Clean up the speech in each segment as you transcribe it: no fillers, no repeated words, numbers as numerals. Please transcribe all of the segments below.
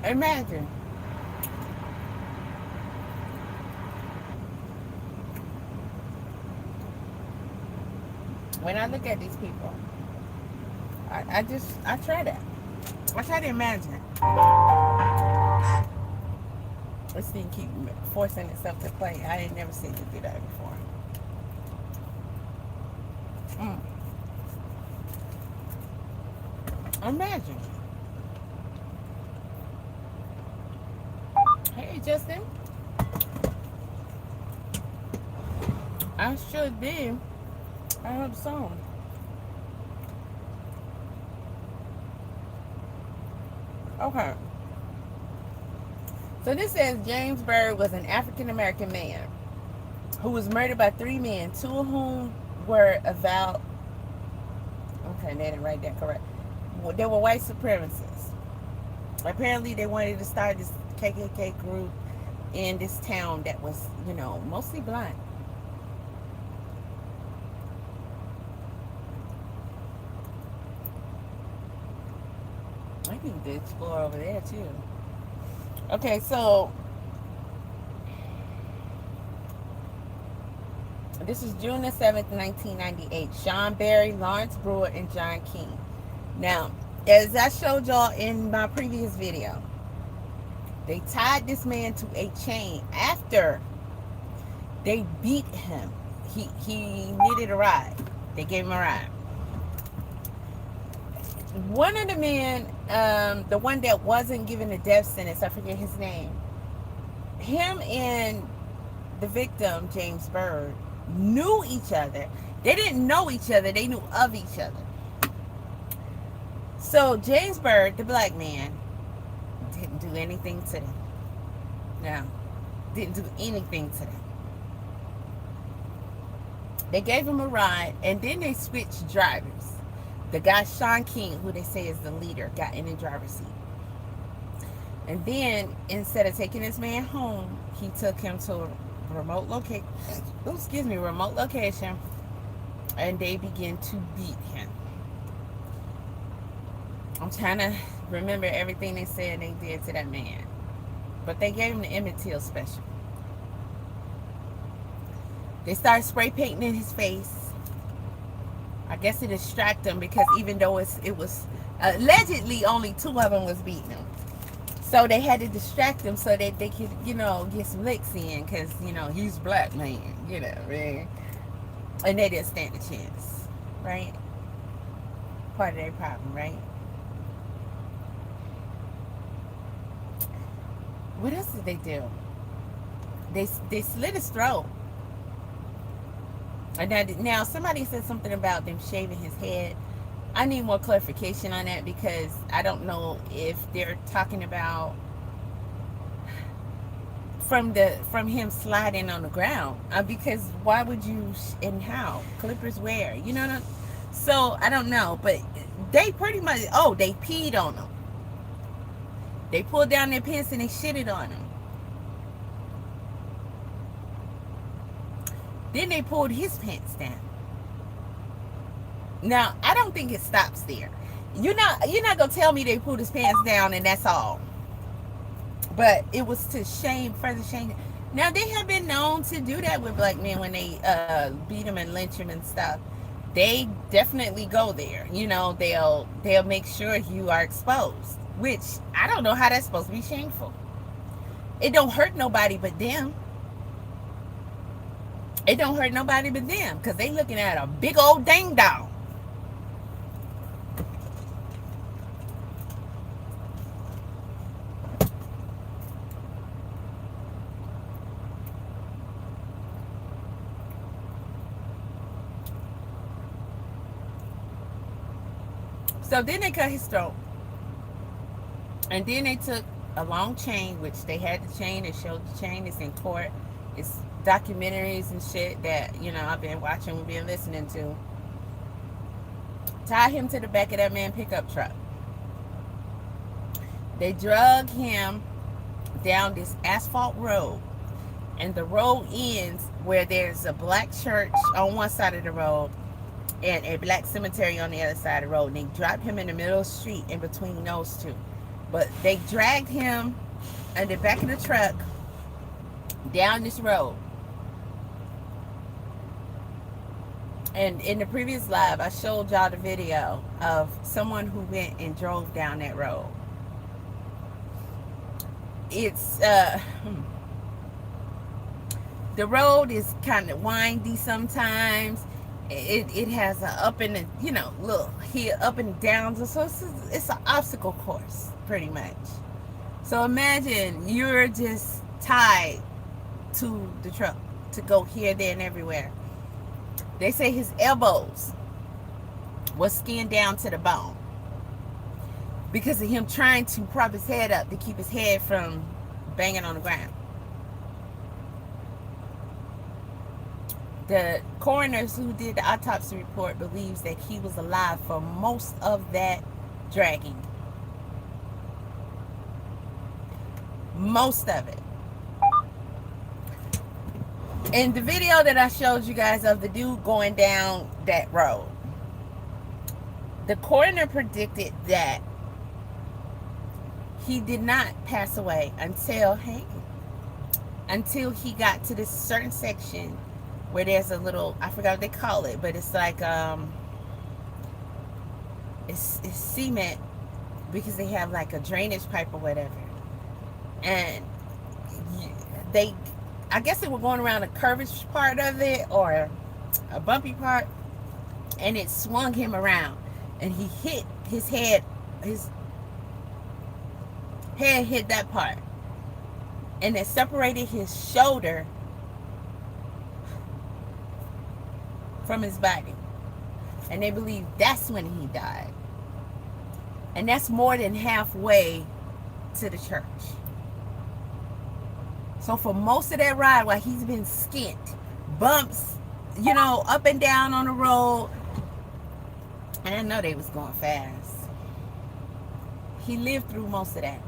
Imagine. When I look at these people, I try that. I try to imagine. This thing keep forcing itself to play. I ain't never seen it do that before. Mm. Imagine. Hey, Justin. I should be. I hope so. Okay. So this says James Byrd was an African American man who was murdered by three men, two of whom were avowed. Okay, they didn't write that correct. They were white supremacists. Apparently, they wanted to start this KKK group in this town that was, mostly black. I need to explore over there too. Okay, so this is June the 7th, 1998. Sean Berry, Lawrence Brewer, and John King. Now, as I showed y'all in my previous video, they tied this man to a chain after they beat him. He needed a ride. They gave him a ride. One of the men, the one that wasn't given a death sentence, I forget his name, him and the victim, James Byrd, knew each other. They didn't know each other. They knew of each other. So James Byrd, the black man, didn't do anything to them. No, didn't do anything to them. They gave him a ride, and then they switched drivers. The guy, Sean King, who they say is the leader, got in the driver's seat. And then, instead of taking this man home, he took him to a remote location. Remote location, and they began to beat him. I'm trying to remember everything they said they did to that man, but they gave him the Emmett Till special. They started spray painting in his face. I guess to distract him, because even though it was allegedly only two of them was beating him, so they had to distract him so that they could, get some licks in, because he's black man, right? And they didn't stand a chance, right? Part of their problem, right? What else did they do? They slit his throat. And now somebody said something about them shaving his head. I need more clarification on that, because I don't know if they're talking about from him sliding on the ground. Because why would you, and how? Clippers where? So I don't know, but they pretty much, they peed on him. They pulled down their pants and they shitted on him. Then they pulled his pants down. Now, I don't think it stops there. You're not gonna tell me they pulled his pants down and that's all. But it was to further shame. Now, they have been known to do that with black men when they beat them and lynch them and stuff. They definitely go there. They'll make sure you are exposed. Which, I don't know how that's supposed to be shameful. It don't hurt nobody but them. It don't hurt nobody but them, because they looking at a big old ding dong. So then they cut his throat. And then they took a long chain, which they had the chain. They showed the chain. It's in court. It's documentaries and shit that I've been watching, we've been listening to. Tied him to the back of that man pickup truck. They drug him down this asphalt road, and the road ends where there's a black church on one side of the road and a black cemetery on the other side of the road. And they dropped him in the middle of the street in between those two. But they dragged him in the back of the truck down this road. And in the previous live, I showed y'all the video of someone who went and drove down that road. It's the road is kind of windy sometimes. It has a up and a, little hill, up and down. So it's an obstacle course, pretty much. So imagine you're just tied to the truck to go here, there, and everywhere. They say his elbows was skinned down to the bone because of him trying to prop his head up to keep his head from banging on the ground. The coroners who did the autopsy report believes that he was alive for most of that dragging. Most of it. In the video that I showed you guys of the dude going down that road, the coroner predicted that he did not pass away until he got to this certain section where there's a little, I forgot what they call it, but it's like it's cement, because they have like a drainage pipe or whatever, and I guess they were going around a curvish part of it or a bumpy part, and it swung him around, and he hit his head hit that part, and it separated his shoulder from his body, and they believe that's when he died, and that's more than halfway to the church. So for most of that ride, while he's been skint, bumps, up and down on the road, and I know they was going fast, he lived through most of that.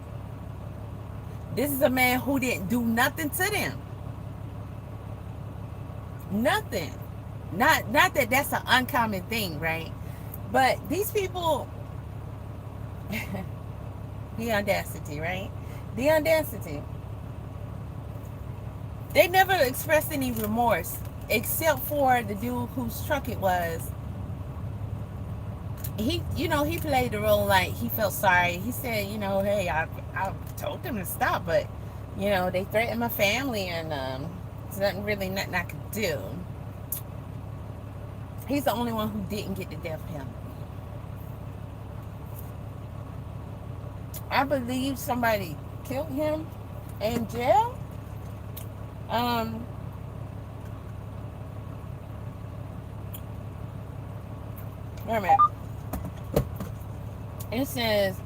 This is a man who didn't do nothing to them. Nothing. Not that that's an uncommon thing, right? But these people, the audacity, right? The audacity. They never expressed any remorse, except for the dude whose truck it was. He played the role like he felt sorry. He said, hey, I told them to stop, but, they threatened my family, and there's nothing I could do. He's the only one who didn't get the death penalty. I believe somebody killed him in jail. Wait a minute. It says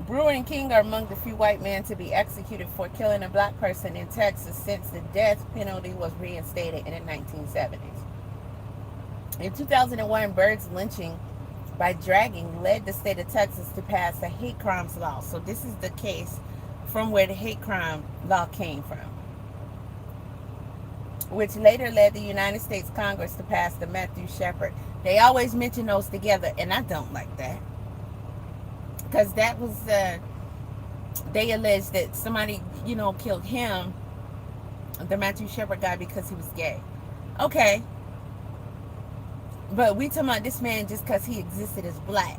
Brewer and King are among the few white men to be executed for killing a black person in Texas since the death penalty was reinstated in the 1970s. In 2001, Byrd's lynching by dragging led the state of Texas to pass a hate crimes law. So this is the case from where the hate crime law came from, which later led the United States Congress to pass the Matthew Shepard. They always mention those together, and I don't like that. Because that was, they alleged that somebody, killed him, the Matthew Shepard guy, because he was gay. Okay. But we talking about this man just because he existed as black.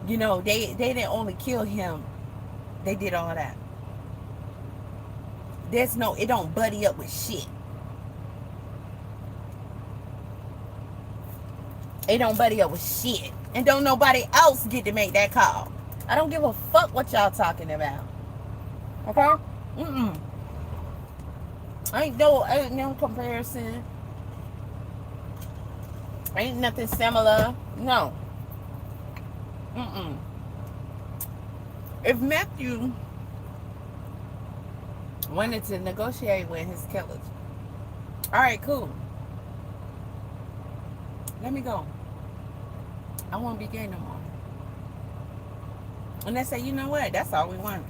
They didn't only kill him. They did all that. It don't buddy up with shit. It don't buddy up with shit. And don't nobody else get to make that call. I don't give a fuck what y'all talking about. Okay? Ain't no comparison. Ain't nothing similar. No. If Matthew wanted to negotiate with his killers, alright, cool. Let me go. I won't be gay no more. And they say, you know what? That's all we wanted.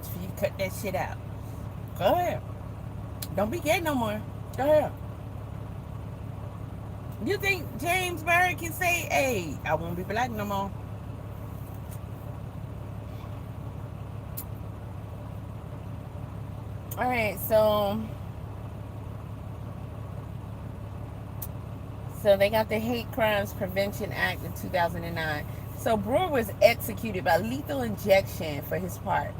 So you cut that shit out. Go ahead. Don't be gay no more. Go ahead. You think James Byrd can say, hey, I won't be black no more? All right, so they got the Hate Crimes Prevention Act in 2009. So Brewer was executed by lethal injection for his part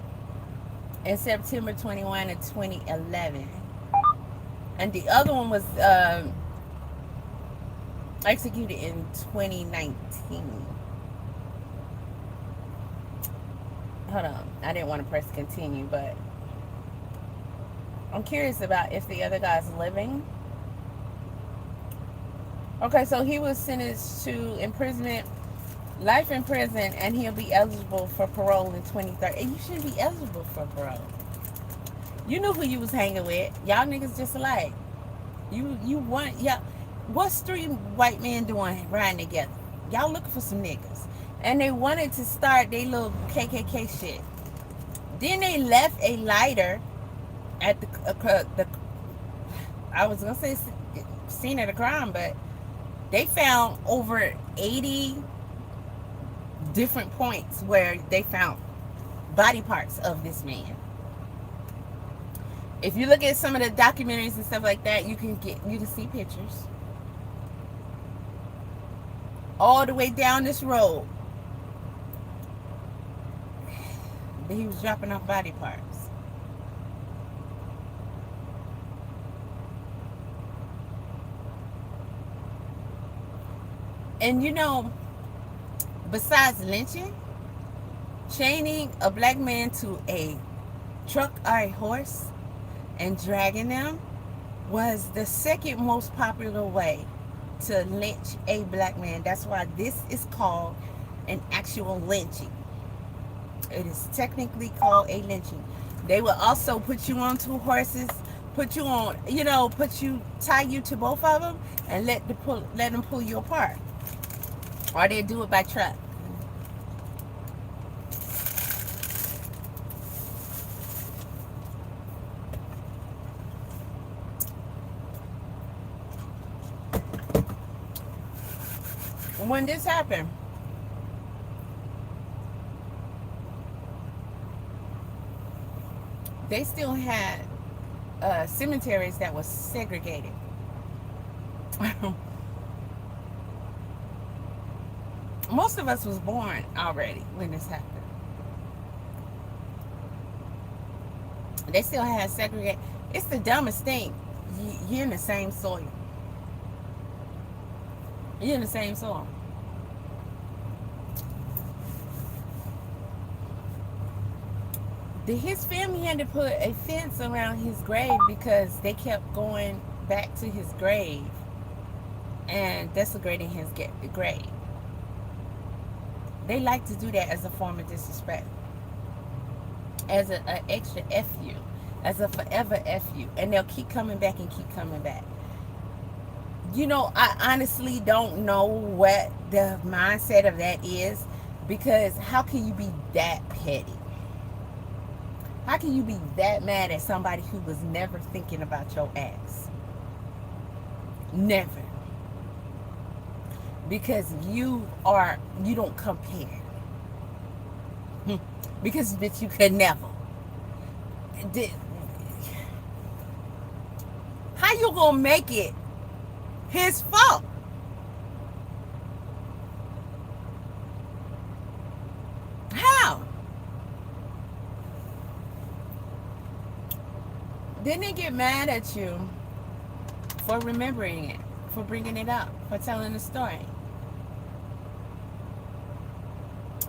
in September 21 of 2011. And the other one was executed in 2019. Hold on. I didn't want to press continue, but I'm curious about if the other guy's living. Okay, so he was sentenced to imprisonment, life in prison, and he'll be eligible for parole in 2030. And you shouldn't be eligible for parole. You knew who you was hanging with. Y'all niggas just alike. You want y'all. What's three white men doing riding together? Y'all looking for some niggas, and they wanted to start their little KKK shit. Then they left a lighter at the I was gonna say scene of the crime, but they found over 80 different points where they found body parts of this man. If you look at some of the documentaries and stuff like that, you can see pictures. All the way down this road, he was dropping off body parts. And you know, besides lynching, chaining a black man to a truck or a horse and dragging them was the second most popular way to lynch a black man. That's why this is called an actual lynching. It is technically called a lynching. They will also put you on two horses, put you on, tie you to both of them, and let them pull you apart. Or they do it by truck. When this happened, they still had cemeteries that was segregated. Most of us was born already when this happened. They still had segregate. It's the dumbest thing. You're in the same soil. You're in the same soil. His family had to put a fence around his grave because they kept going back to his grave and desecrating his grave. They like to do that as a form of disrespect, as an extra FU, as a forever FU, and they'll keep coming back and keep coming back. I honestly don't know what the mindset of that is, because how can you be that petty? How can you be that mad at somebody who was never thinking about your ass? Never. Because you don't compare. Because, bitch, you could never. How you gonna make it his fault? How? Then they get mad at you for remembering it, for bringing it up, for telling the story.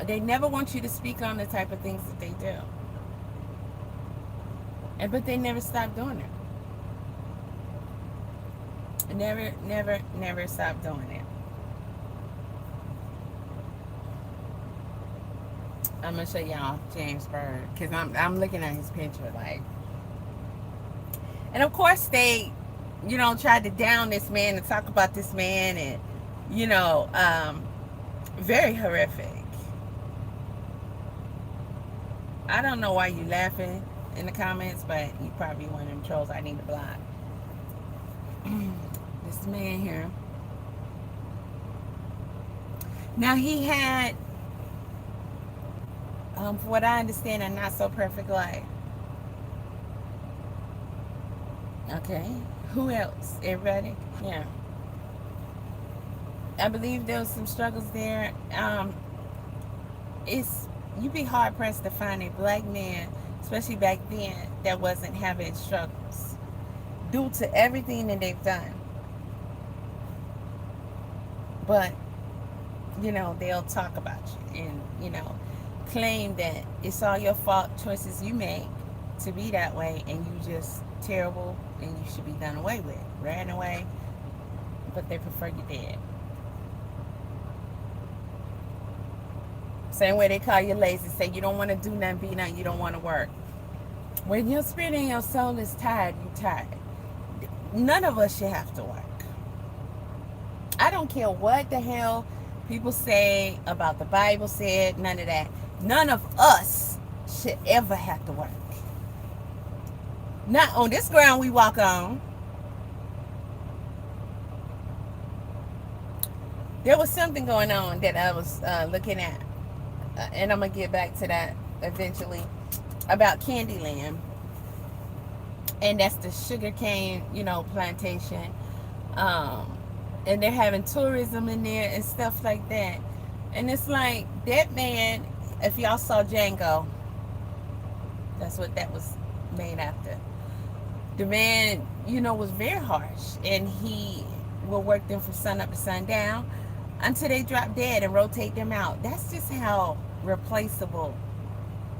They never want you to speak on the type of things that they do. But they never stop doing it. Never stop doing it. I'm gonna show y'all James Byrd, because I'm looking at his picture like, and of course they, tried to down this man and talk about this man, and very horrific. I don't know why you laughing in the comments, but you probably one of them trolls I need to block. This man here. Now he had, from what I understand, a not so perfect life. Okay. Who else? Everybody? Yeah. I believe there was some struggles there. It's you'd be hard pressed to find a black man, especially back then, that wasn't having struggles due to everything that they've done. But they'll talk about you and claim that it's all your fault, choices you make to be that way, and you just terrible and you should be done away with, ran away, but they prefer you dead. Same way they call you lazy, say you don't want to do nothing, be nothing, you don't want to work. When your spirit and your soul is tired, you tired. None of us should have to work. I don't care what the hell people say about the Bible said, none of that. None of us should ever have to work. Not on this ground we walk on. There was something going on that I was looking at, and I'm going to get back to that eventually, about Candyland. And that's the sugarcane, plantation. And they're having tourism in there and stuff like that. And it's like, that man, if y'all saw Django, that's what that was made after. The man, was very harsh. And he will work them from sun up to sundown until they drop dead and rotate them out. That's just how replaceable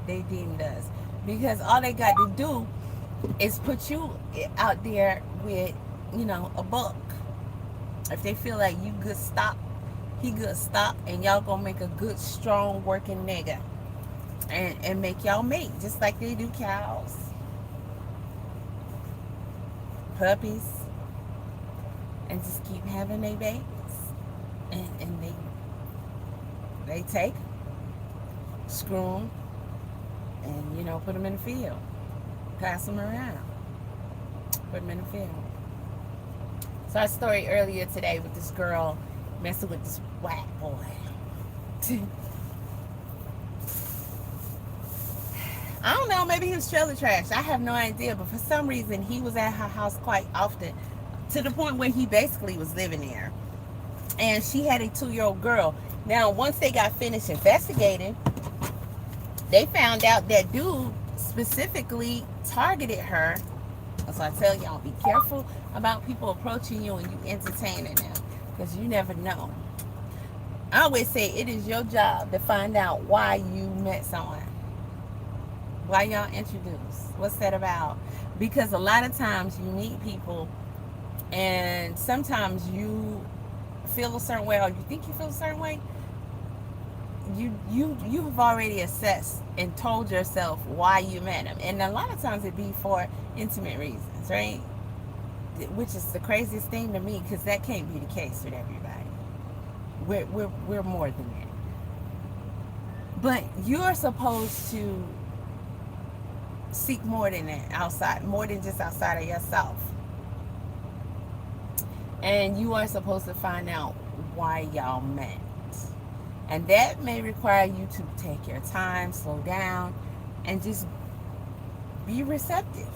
they deemed us. Because all they got to do is put you out there with, a buck. If they feel like you good stop, he good stop, and y'all gonna make a good, strong working nigga. And make y'all mate, just like they do cows, puppies, and just keep having their babies. And they take them, screw them, and put them in the field, pass them around, put them in the field. So I story earlier today with this girl messing with this white boy. I don't know, maybe he was trailer trash. I have no idea, but for some reason he was at her house quite often, to the point where he basically was living there. And she had a 2-year-old girl. Now, once they got finished investigating, they found out that dude specifically targeted her. So I tell y'all, be careful about people approaching you and you entertaining them, because you never know. I always say it is your job to find out why you met someone, why y'all introduced, what's that about. Because a lot of times you meet people and sometimes you feel a certain way, or you think you feel a certain way. You've already assessed and told yourself why you met him, and a lot of times it be for intimate reasons, right? Which is the craziest thing to me, because that can't be the case with everybody. We're more than that. But you're supposed to seek more than that, outside, more than just outside of yourself. And you are supposed to find out why y'all met. And that may require you to take your time, slow down, and just be receptive.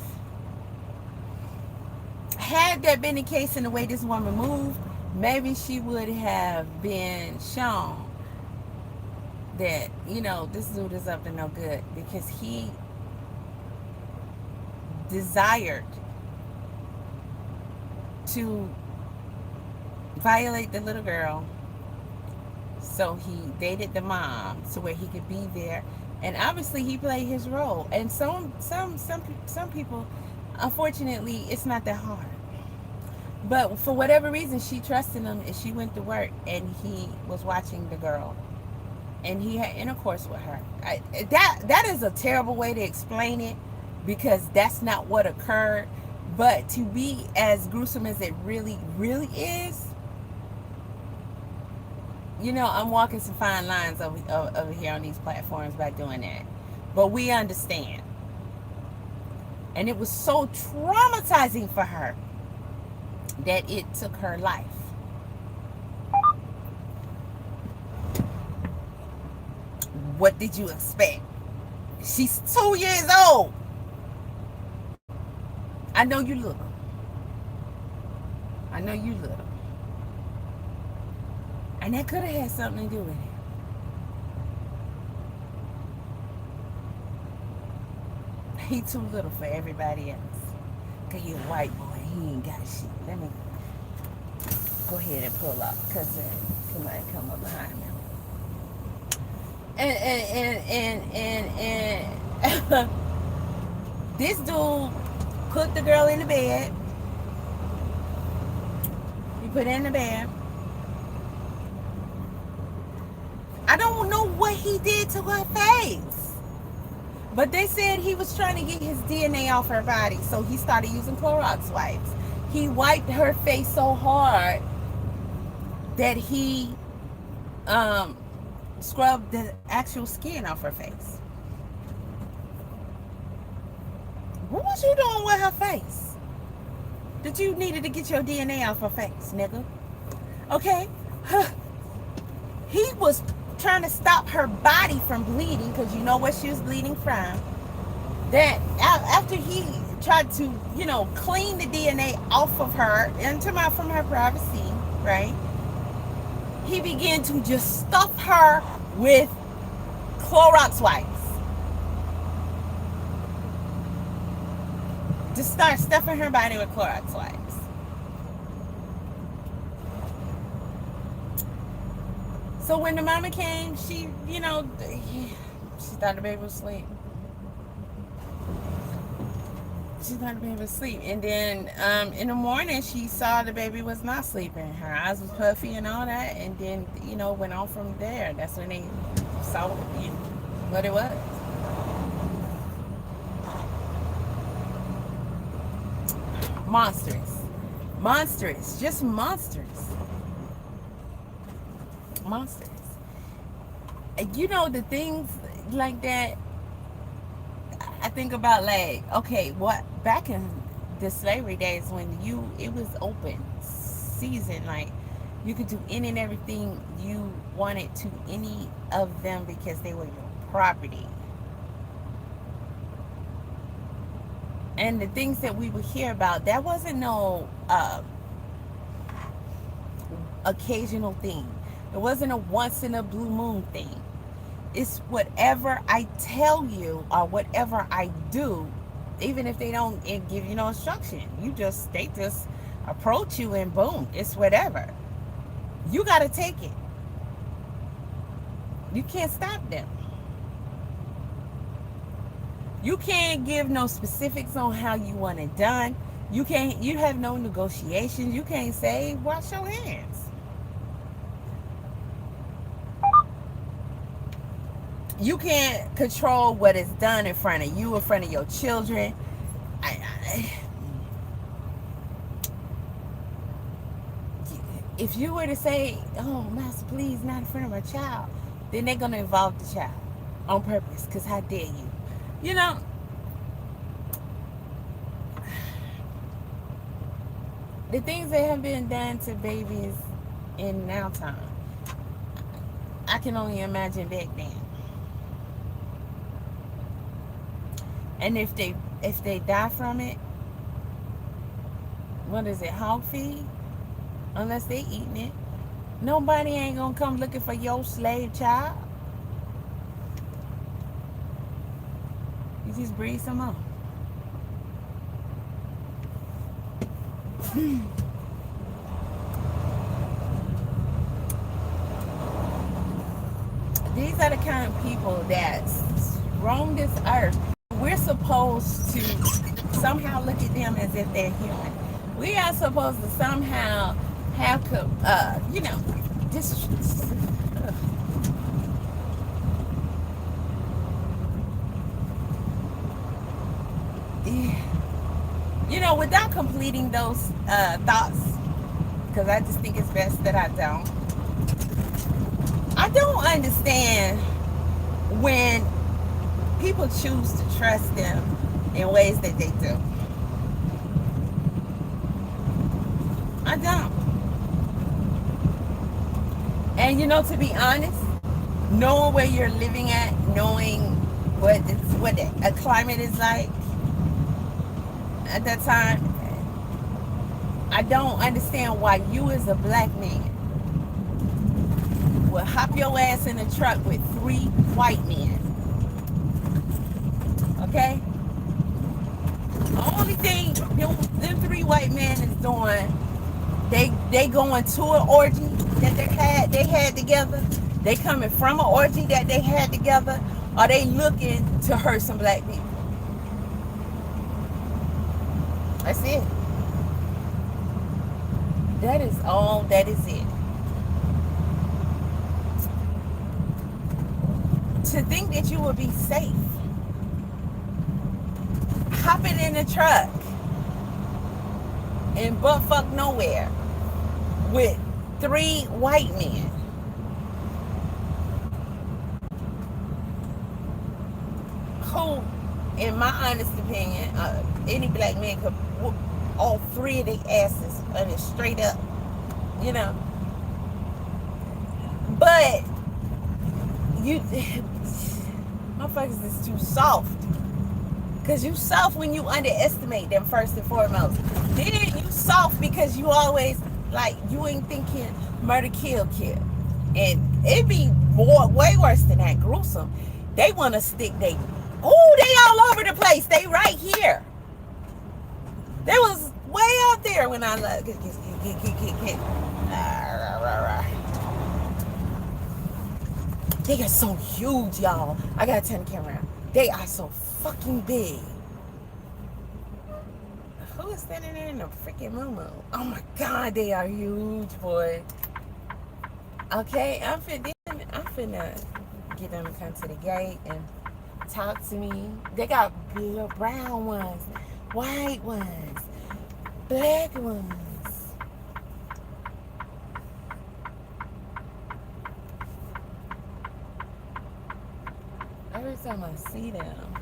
Had that been the case in the way this woman moved, maybe she would have been shown that, this dude is up to no good, because he desired to violate the little girl. So he dated the mom to where he could be there, and obviously he played his role. And some people, unfortunately, it's not that hard. But for whatever reason, she trusted him, and she went to work, and he was watching the girl, and he had intercourse with her. That is a terrible way to explain it, because that's not what occurred. But to be as gruesome as it really, really is, I'm walking some fine lines over here on these platforms by doing that. But we understand. And it was so traumatizing for her that it took her life. What did you expect? She's 2 years old. I know you little. I know you little. And that could have had something to do with it. He too little for everybody else. Cause he a white boy. He ain't got shit. Let me go ahead and pull up. Cause somebody come up behind me. And this dude put the girl in the bed. He put her in the bed. I don't know what he did to her face. But they said he was trying to get his DNA off her body. So he started using Clorox wipes. He wiped her face so hard that he scrubbed the actual skin off her face. What was you doing with her face? That you needed to get your DNA off her face, nigga? Okay? He was trying to stop her body from bleeding, because you know what she was bleeding from. That after he tried to, clean the DNA off of her and from her privacy, right? He began to just stuff her with Clorox wipes. Just start stuffing her body with Clorox wipes. So when the mama came, she thought the baby was asleep. She thought the baby was asleep. And then in the morning, she saw the baby was not sleeping. Her eyes was puffy and all that. And then, went on from there. That's when they saw what it was. Monstrous. Monstrous. Just monstrous. Monsters. The things like that, I think about, like, okay, what back in the slavery days when it was open season, like you could do any and everything you wanted to any of them because they were your property. And the things that we would hear about, that wasn't no occasional thing. It wasn't a once in a blue moon thing. It's whatever I tell you or whatever I do, even if they don't give you no instruction. They just approach you and boom, it's whatever. You got to take it. You can't stop them. You can't give no specifics on how you want it done. You have no negotiations. You can't say, wash your hands. You can't control what is done in front of you, in front of your children. If you were to say, oh, master, please, not in front of my child, then they're going to involve the child on purpose, because how dare you? The things that have been done to babies in now time, I can only imagine back then. And if they die from it, what is it, hog feed? Unless they eating it. Nobody ain't gonna come looking for your slave child. You just breed some more. These are the kind of people that roam this earth. We're supposed to somehow look at them as if they're human. We are supposed to somehow have, just without completing those thoughts, because I just think it's best that I don't. I don't understand when people choose to trust them in ways that they do. I don't. And to be honest, knowing where you're living at, knowing what a climate is like at that time, I don't understand why you as a black man will hop your ass in a truck with 3 white men. Okay? The only thing them 3 white men is doing, they going to an orgy that they had together. They coming from an orgy that they had together. Or they looking to hurt some black people. That's it. That is all. That is it. To think that you will be safe hopping in a truck in buttfuck nowhere with 3 white men. Who, in my honest opinion, any black man could whoop all 3 of their asses and it's straight up, you know. But you motherfuckers is too soft. Because you soft when you underestimate them, first and foremost. Then you soft because you always, like, you ain't thinking murder, kill. And it be way worse than that, gruesome. They want to stick they all over the place. They right here. They was way out there when I left. They are so huge, y'all. I gotta turn the camera around. They are so fucking big. Who is standing there in a freaking moo-moo? Oh my God, they are huge, boy. Okay, I'm finna get them to come to the gate and talk to me. They got little brown ones, white ones, black ones. Every time I see them,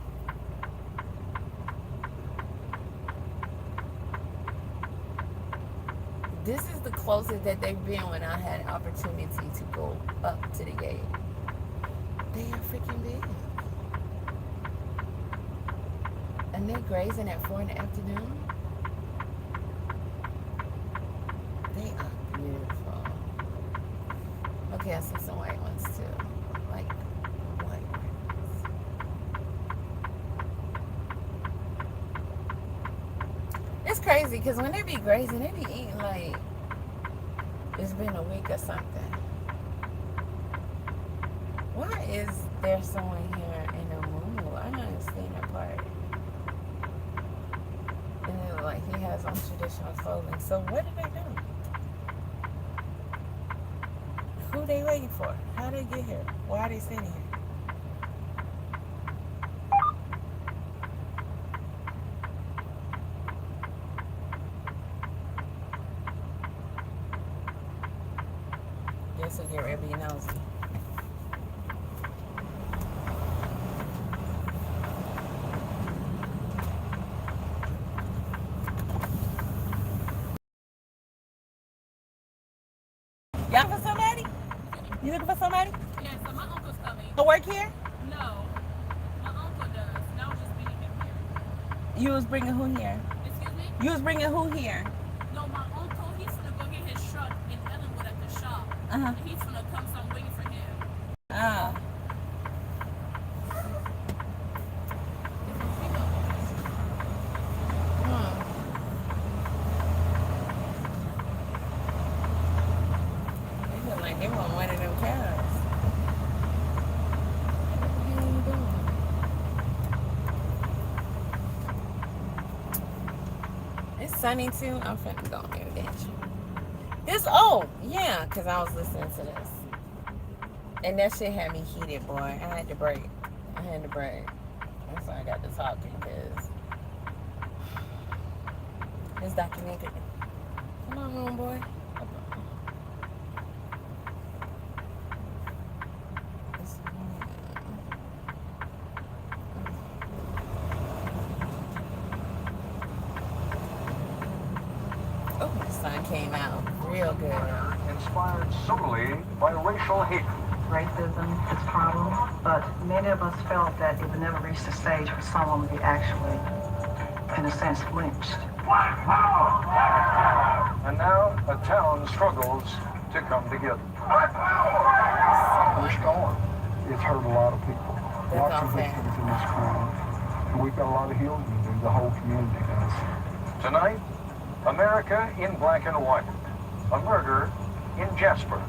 this is the closest that they've been when I had an opportunity to go up to the gate. They are freaking big. And they're grazing at 4 in the afternoon. They are beautiful. Okay, I see some white ones too. Like white ones. It's crazy because when they be grazing, they be eating like it's been a week or something. Why is there someone here in a moo-moo? I don't understand that part. And then, like, he has on traditional clothing. So what do they do? Who they waiting for? How they get here? Why are they sitting here? Guess we'll get ready to be nosy. Y'all for somebody? You looking for somebody? Yeah, so my uncle's coming. To work here? No, my uncle does. And I was just meeting him here. You was bringing who here? Excuse me? You was bringing who here? No, my uncle, he's gonna go get his truck in Ellenwood at the shop. Uh-huh. And he's gonna come, so I'm waiting for him. Ah. They look like they want one of them cars. What the hell are you doing? It's sunny too. I'm finna go here, bitch. Yeah, because I was listening to this. And that shit had me heated, boy. I had to break. That's why I got to talking, because this documentary. Come on, homeboy. Oh, the sun came out real good. Inspired solely by racial hate. Racism is a problem, but many of us felt that it would never reach the stage where someone would be actually, in a sense, lynched. And now a town struggles to come together. This storm, it's hurt a lot of people. Lots of awful. victims in this crime. And we've got a lot of healing to do, the whole community does. Tonight, America in black and white. A murder in Jasper.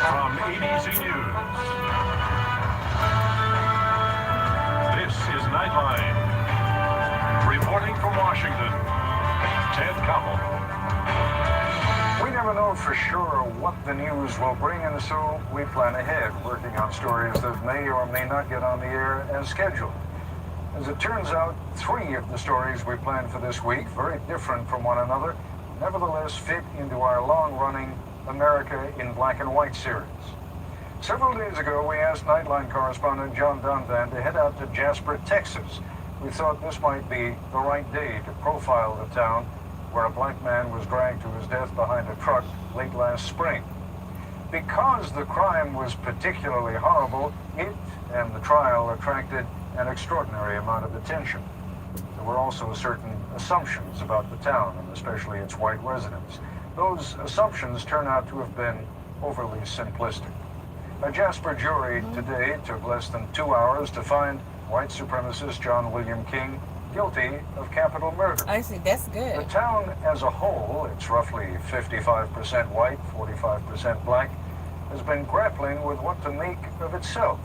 From ABC News, this is Nightline. Reporting from Washington, Ted Koppel. We never know for sure what the news will bring, and so we plan ahead, working on stories that may or may not get on the air as scheduled. As it turns out, 3 of the stories we planned for this week, very different from one another, nevertheless fit into our long-running America in Black and White series. Several days ago, we asked Nightline correspondent John Donvan to head out to Jasper, Texas. We thought this might be the right day to profile the town where a black man was dragged to his death behind a truck late last spring. Because the crime was particularly horrible, it and the trial attracted an extraordinary amount of attention. There were also certain assumptions about the town, and especially its white residents. Those assumptions turn out to have been overly simplistic. A Jasper jury today took less than 2 hours to find white supremacist John William King guilty of capital murder. I see, that's The good. town as a whole, it's roughly 55% white, 45% black, has been grappling with what to make of itself.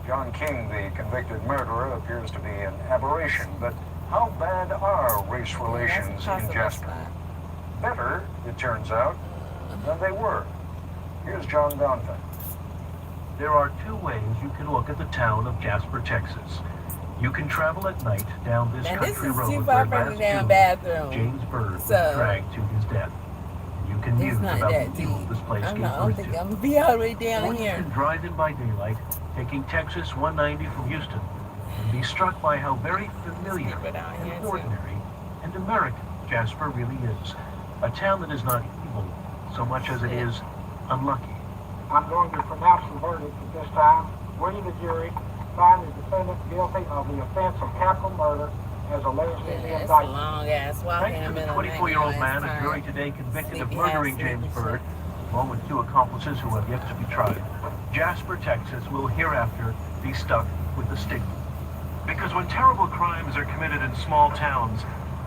John King, the convicted murderer, appears to be an aberration, but how bad are race relations That's a in possible Jasper? spot. Better, it turns out, than they were. Here's John Donvan. There are 2 ways you can look at the town of Jasper, Texas. You can travel at night down this And this country is road too where far from last the damn June, bathroom. James Byrd was So, dragged to his death. You can It's muse not about that the deep. evil this place I gave don't birth think to. I'm gonna be all the way down Or you here. can drive in by daylight, taking Texas 190 from Houston, and be struck by how very familiar, Sniff it out here, and too. ordinary, and American Jasper really is. A town that is not evil so much as it is unlucky. I'm going to pronounce the verdict at this time. We, the jury, find the defendant guilty of the offense of capital murder as alleged in the Yeah, it's a indictment. long ass walk in Thanks the to the middle of the night. 24-year-old last man, a time. jury today convicted of Sleepy murdering ass James sleepy Byrd, along with 2 accomplices who have yet to be tried. Jasper, Texas will hereafter be stuck with the stigma. Because when terrible crimes are committed in small towns,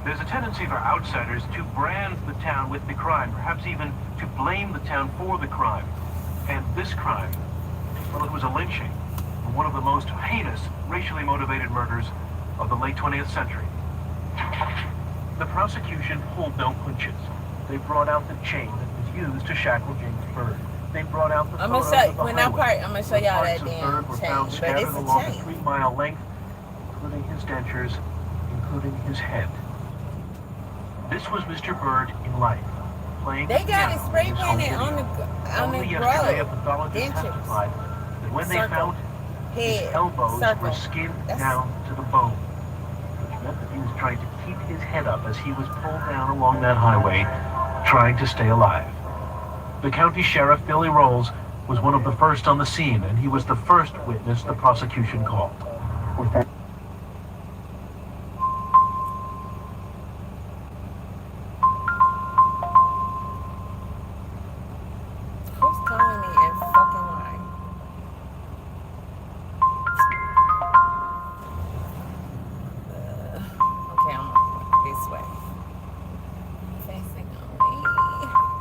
there's a tendency for outsiders to brand the town with the crime, perhaps even to blame the town for the crime. And this crime, well, it was a lynching, one of the most heinous racially motivated murders of the late 20th century. The prosecution pulled no punches. They brought out the chain that was used to shackle James Byrd. They brought out the I'm gonna photos show of the when I highway. park. I'm gonna show y'all Parts that of damn Byrd were chain, found but scattered it's a along chain. a 3-mile length, including his dentures, including his head. This was Mr. Byrd in life, playing They got it piano spray in his home painted on video. the Only yesterday, a road. pathologist Dentures. testified that when they Circle. found his Head, elbows circle. were skinned That's- down to the bone, which meant that he was trying to keep his head up as he was pulled down along that highway, trying to stay alive. The county sheriff, Billy Rolls, was one of the first on the scene, and he was the first witness the prosecution called. We found Who's calling me and fucking why? Okay, I'm gonna walk this way. Facing on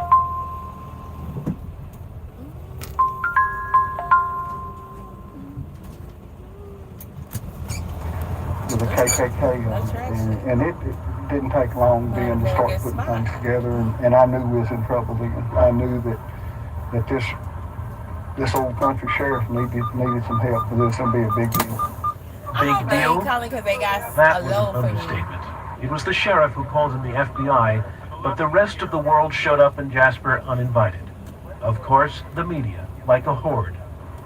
with the KKK, and it didn't take long then to start putting things together, and I knew we was in trouble then. I knew that this old country sheriff needed some help, because it was going to be a big deal. I hope Big they deal? ain't calling because they got That a was low an for you. understatement. It was the sheriff who called in the FBI, but the rest of the world showed up in Jasper uninvited. Of course, the media, like a horde.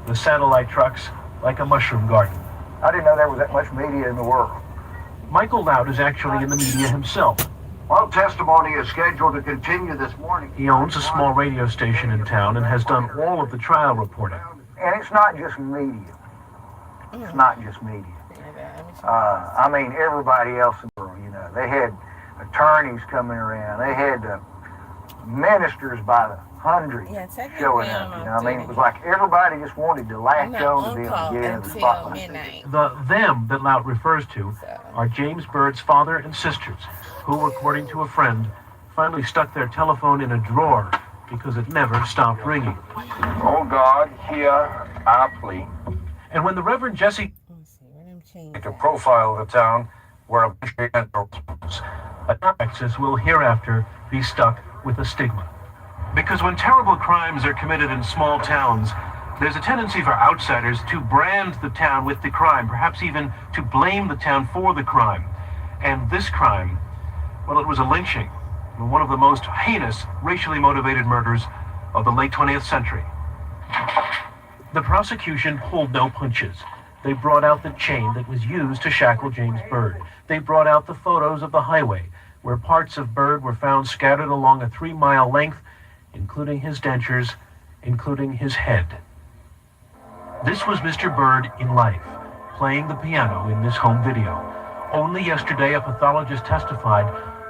The satellite trucks, like a mushroom garden. I didn't know there was that much media in the world. Michael Loud is actually in the media himself. Well, testimony is scheduled to continue this morning. He owns a small radio station in town and has done all of the trial reporting. And it's not just media. It's not just media. I mean, everybody else in the world, you know, they had attorneys coming around. They had ministers by the hundreds showing up, you know. I mean, it was like everybody just wanted to latch on to them and get into the spotlight. The them that Lout refers to are James Byrd's father and sisters, who, according to a friend, finally stuck their telephone in a drawer because it never stopped ringing. Oh God, hear our plea. And when the Reverend Jesse Like a profile of the town where a bunch of Texas will hereafter be stuck with a stigma. Because when terrible crimes are committed in small towns, there's a tendency for outsiders to brand the town with the crime, perhaps even to blame the town for the crime. And this crime, well, it was a lynching, one of the most heinous racially motivated murders of the late 20th century. The prosecution pulled no punches. They brought out the chain that was used to shackle James Byrd. They brought out the photos of the highway, where parts of Byrd were found scattered along a 3-mile length, including his dentures, including his head. This was Mr. Byrd in life, playing the piano in this home video. Only yesterday, a pathologist testified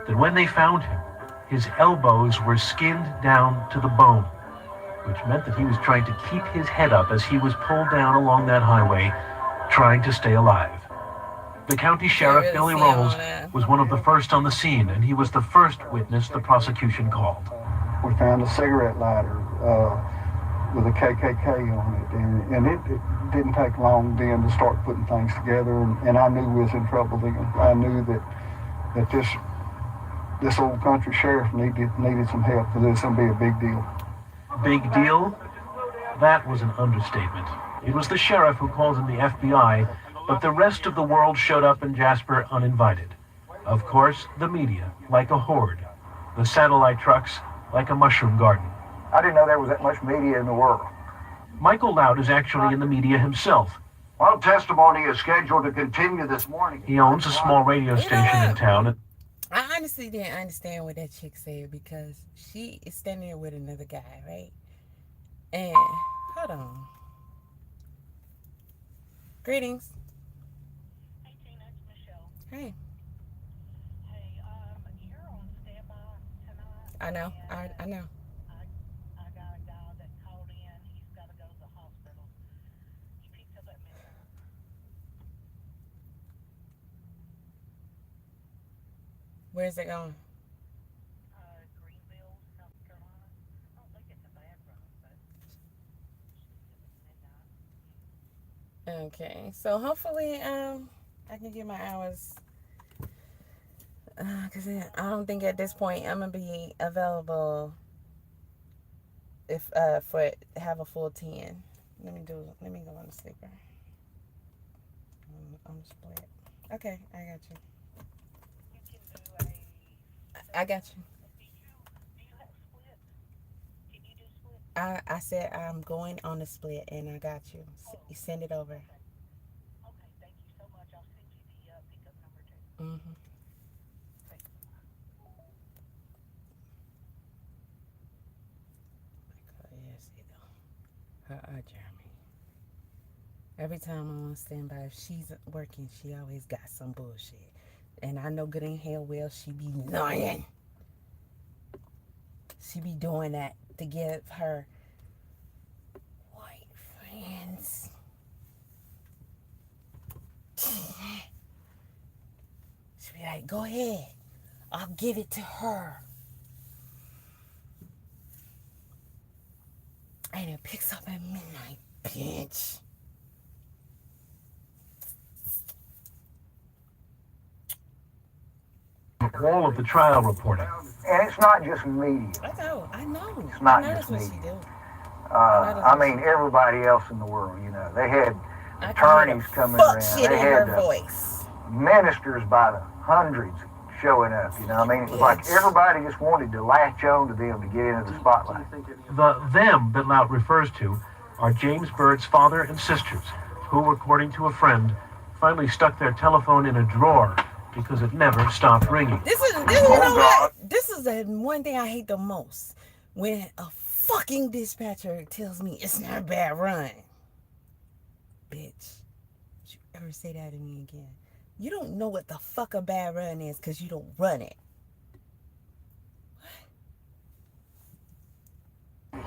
that when they found him, his elbows were skinned down to the bone, which meant that he was trying to keep his head up as he was pulled down along that highway, trying to stay alive. The county sheriff, Billy Rolls, was one of the first on the scene, and he was the first witness the prosecution called. We found a cigarette lighter with a KKK on it, and it didn't take long then to start putting things together, and I knew we was in trouble then. I knew that this old country sheriff needed some help, because it was going to be a big deal. Big deal? That was an understatement. It was the sheriff who called in the FBI, but the rest of the world showed up in Jasper uninvited. Of course, the media, like a horde. The satellite trucks, like a mushroom garden. I didn't know there was that much media in the world. Michael Lout is actually in the media himself. Well, testimony is scheduled to continue this morning. He owns a small radio station in town. I honestly didn't understand what that chick said, because she is standing there with another guy, right? And, hold on. Greetings. Hey, Tina, it's Michelle. Hey. Hey, you're on standby tonight. I know. I know. I got a guy that called in. He's got to go to the hospital. He picked up that man. Where's it going? Greenville, South Carolina. I don't think it's a bad run, but midnight. Okay, so hopefully I can get my hours, because I don't think at this point I'm gonna be available if for have a full 10. Let me go on the sleeper on the split. Okay, I got you. You can do I got you. do you have split? Can you do split? I said I'm going on the split, and I got you. You send it over. Okay, thank you so much. I'll send you the pickup number too. Mm-hmm. Thank you. Yes, Jeremy. Every time I'm on standby, if she's working, she always got some bullshit. And I know good and hell well she be lying. She be doing that to give her white friends. She be like, go ahead. I'll give it to her. And it picks up at midnight, bitch. All of the trial reporting. And it's not just media. I know. It's not I know just that's what me. she do. I mean, everybody else in the world, you know. They had I can hear attorneys the coming fuck around. shit They in had her voice. ministers by the hundreds showing up, you know. I mean, it was like everybody just wanted to latch on to them to get into the spotlight. The them that Lout refers to are James Byrd's father and sisters, who, according to a friend, finally stuck their telephone in a drawer because it never stopped ringing. This is you know what? This is the one thing I hate the most. When a fucking dispatcher tells me it's not a bad run. Bitch. You ever say that to me again. You don't know what the fuck a bad run is because you don't run it.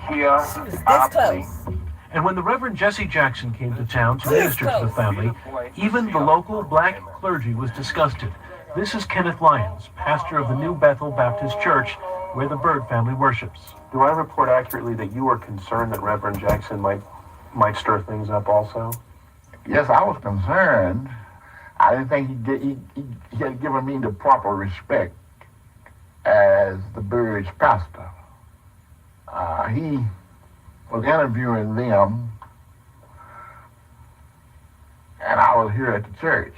Here, She was this close. And when the Reverend Jesse Jackson came to town to minister to the family, even the local black clergy was disgusted. This is Kenneth Lyons, pastor of the New Bethel Baptist Church, where the Byrd family worships. Do I report accurately that you were concerned that Reverend Jackson might stir things up also? Yes, I was concerned. I didn't think he had given me the proper respect as the Byrd's pastor. He was interviewing them, and I was here at the church.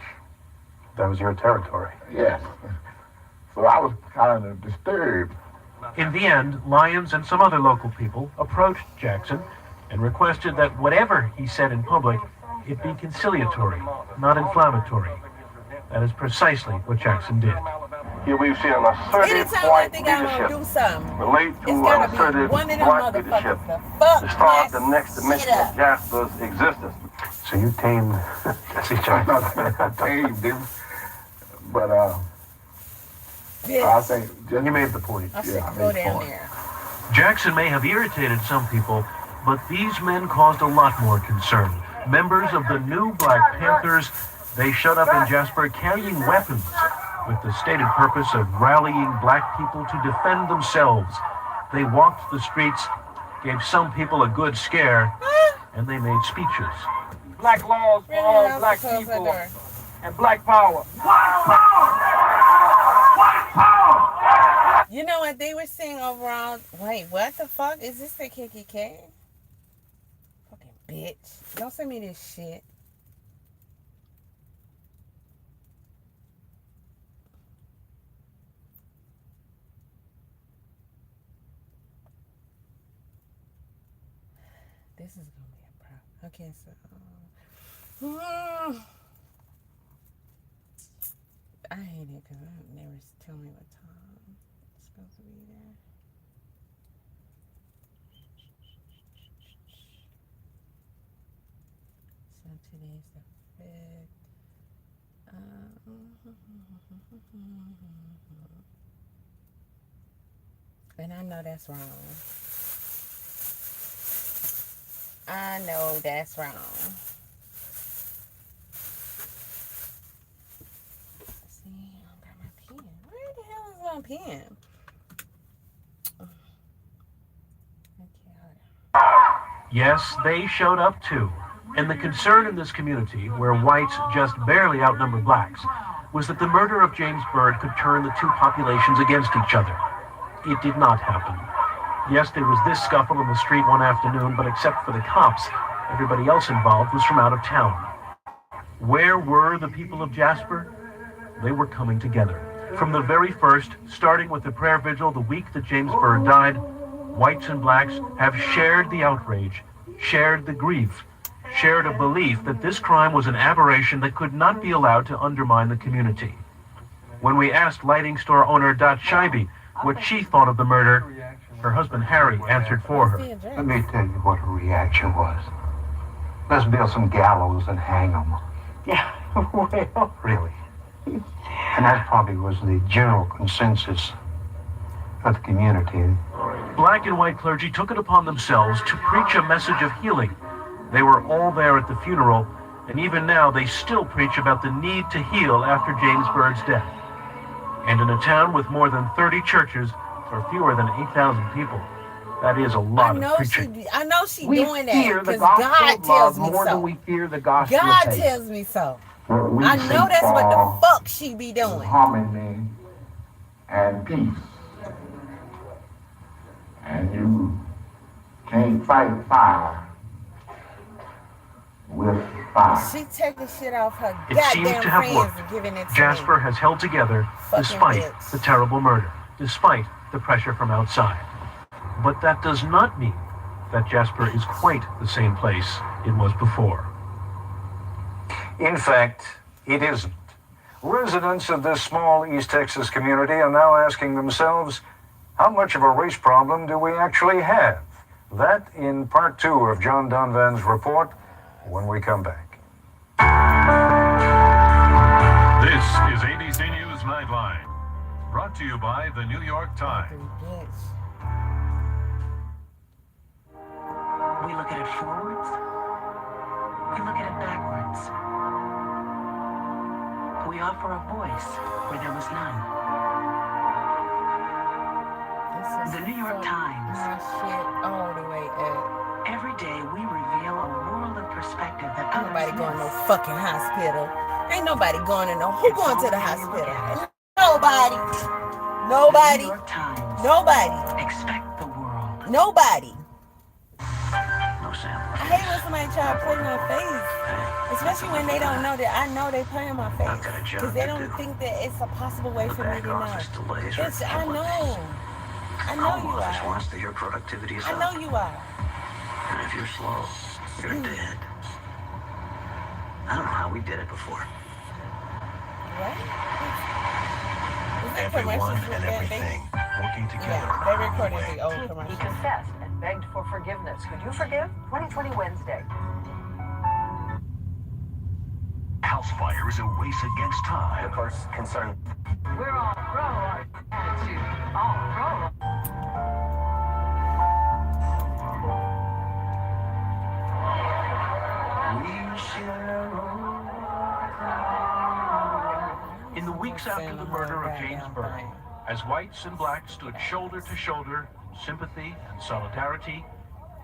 That was your territory. Yes. So I was kind of disturbed. In the end, Lyons and some other local people approached Jackson and requested that whatever he said in public, it be conciliatory, not inflammatory. That is precisely what Jackson did. Here we've seen an assertive Anytime I white think I'm gonna do leadership something, relate to it's gotta an be assertive one of them black leadership motherfuckers. The fuck to start the my next dimension shit of up. Jasper's existence. So you tamed Jesse Jackson. I tamed him, but Bitch. I think You made the point. I should Yeah, I go made down fun. there. Jackson may have irritated some people, but these men caused a lot more concern. Members of the new Black Panthers, they showed up in Jasper carrying weapons with the stated purpose of rallying black people to defend themselves. They walked the streets, gave some people a good scare, and they made speeches. Black laws for Really, all I'll black close that people door. and black power. You know what they were saying overall? Wait, what the fuck? Is this the KKK? Fucking bitch. Don't send me this shit. This is gonna be a problem. Okay, so I hate it because I never tell me what time it's supposed to be there. So today's the 5th. And I know that's wrong. I know that's wrong. See, I don't got my pen. Where the hell is my pen? Okay, hold on. Yes, they showed up too. And the concern in this community, where whites just barely outnumber blacks, was that the murder of James Byrd could turn the two populations against each other. It did not happen. Yes, there was this scuffle in the street one afternoon, but except for the cops, everybody else involved was from out of town. Where were the people of Jasper? They were coming together. From the very first, starting with the prayer vigil the week that James Byrd died, whites and blacks have shared the outrage, shared the grief, shared a belief that this crime was an aberration that could not be allowed to undermine the community. When we asked lighting store owner Dot Scheibe what she thought of the murder, her husband Harry answered for her. Let me tell you what her reaction was. Let's build some gallows and hang them. Yeah, well. Really. And that probably was the general consensus of the community. Black and white clergy took it upon themselves to preach a message of healing. They were all there at the funeral, and even now they still preach about the need to heal after James Byrd's death. And in a town with more than 30 churches for fewer than 8,000 people, that is a lot of preaching. I know she We doing that fear the because gospel God of tells love me more so. than we fear the gospel God of hate. tells me so. We I seek know that's what the for fuck she be doing. harmony and peace. And you can't fight fire with fire. She taking shit off her It seems goddamn to have friends worked. and giving it to Jasper me. has held together Fucking despite bitch. the terrible murder, despite the pressure from outside. But that does not mean that Jasper is quite the same place it was before. In fact, it isn't. Residents of this small East Texas community are now asking themselves, how much of a race problem do we actually have? That in part 2 of John Donvan's report when we come back. This is ABC News Nightline, brought to you by the New York Times. We look at it forwards. We look at it backwards. We offer a voice where there was none. The New York Times. All the way up. Every day we reveal a world of perspective that Ain't nobody others going to no miss. fucking hospital. Ain't nobody going to no. Who going to the hospital? Nobody. Nobody. The New York Times. Nobody. Expect the world. Nobody. No sample. I hate when somebody try to play my face. Especially when they don't know that I know they play in my face. Because they don't think that it's a possible way for me to know. It's, I know. I know you are. Wants to hear productivity is I know you are. And if you're slow, you're dead. I don't know how we did it before. What? Everyone and everything working together. Yeah, they recorded the old He commercial. confessed and begged for forgiveness. Could you forgive? 2020 Wednesday. House fire is a race against time. Of course, concern. We're all pro our attitude. All pro. In the weeks after the murder of James Byrd, as whites and blacks stood shoulder to shoulder, sympathy and solidarity,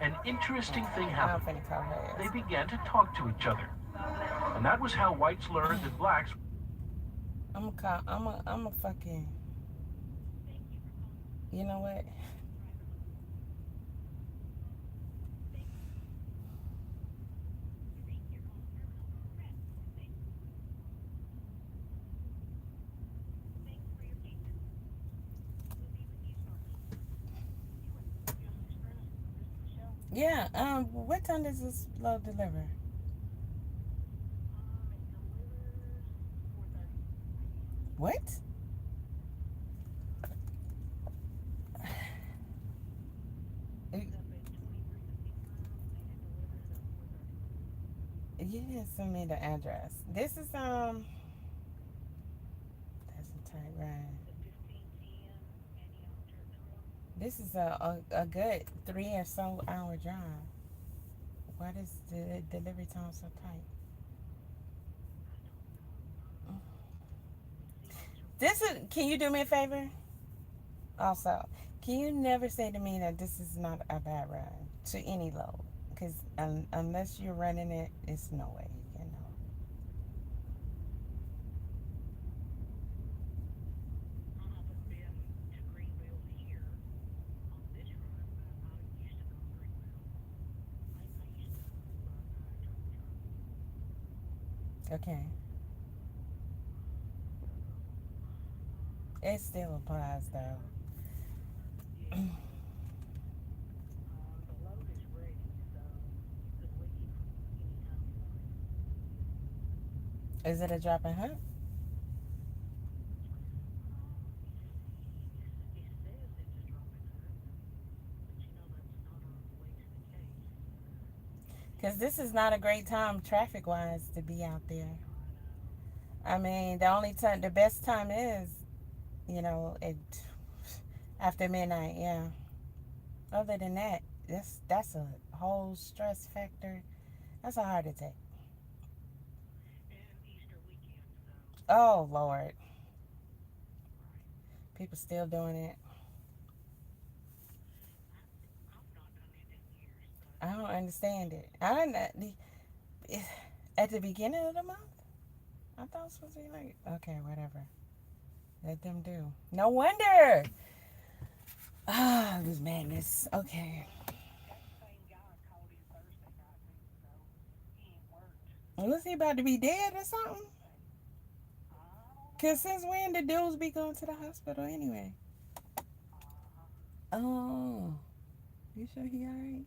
an interesting thing happened. They began to talk to each other. And that was how whites learned that blacks... I'm a fucking... You know what? Yeah, what time does this load deliver? What? You didn't send me the address. This is that's a tight ride. This is a good 3 or so hour drive. Why is the delivery time so tight? Can you do me a favor? Also, can you never say to me that this is not a bad ride to any load? Because unless you're running it, it's no way you can know. Okay. It still applies though. Is it a drop and hunt? Because this is not a great time traffic wise to be out there. I mean, the best time is, after midnight, yeah. Other than that, that's a whole stress factor. That's a heart attack. Oh, Lord. People still doing it. I don't understand it. At the beginning of the month? I thought it was supposed to be like, okay, whatever. Let them do. No wonder. Ah, this madness. Okay. Was he about to be dead or something? Because since when did dudes be going to the hospital anyway? Oh. You sure he alright?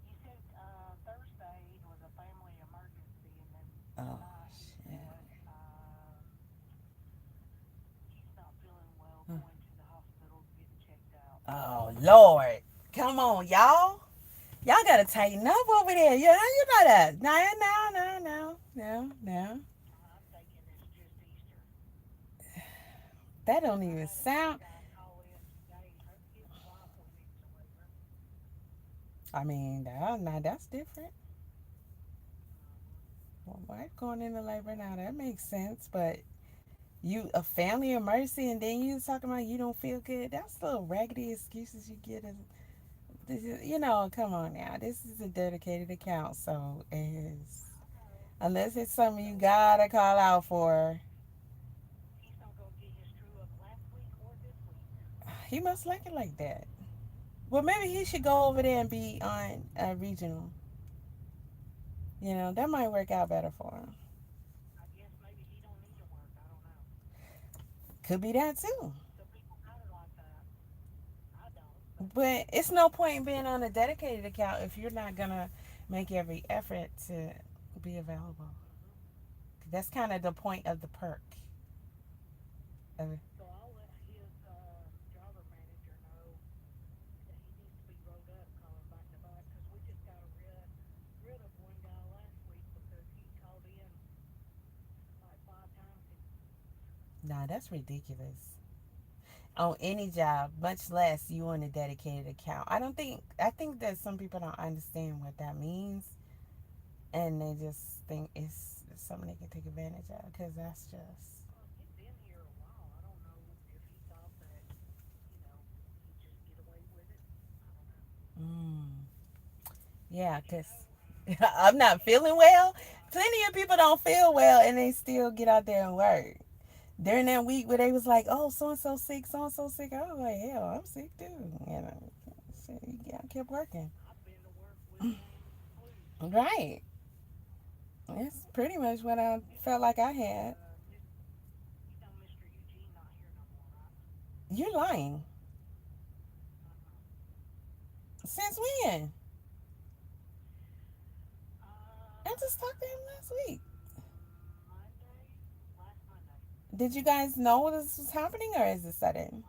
He said Thursday it was a family emergency, and then Oh, shit. he's not feeling well, going to the hospital, getting checked out. Oh, Lord. Come on, y'all. Y'all got to tighten up over there. Yeah, you got to. No. That don't even sound. I mean, now that's different. Well, wife going into labor now, that makes sense. But you, a family of mercy, and then you talking about you don't feel good. That's little raggedy excuses you get. Come on now. This is a dedicated account, so is unless it's something you gotta call out for. He must like it like that. Well, maybe he should go over there and be on a regional. That might work out better for him. Could be that too. But it's no point in being on a dedicated account if you're not gonna make every effort to be available. That's kind of the point of the perk. Of- Nah, that's ridiculous. On any job, much less you on a dedicated account. I think that some people don't understand what that means, and they just think it's something they can take advantage of because that's just. Mm, yeah, because I'm not feeling well. Plenty of people don't feel well and they still get out there and work. During that week where they was like, oh, so and so sick, I was like, hell, I'm sick too. So yeah, I kept working. Right. That's pretty much what I felt like I had. You're lying. Since when? I just talked to him last week. Did you guys know this was happening or is it sudden?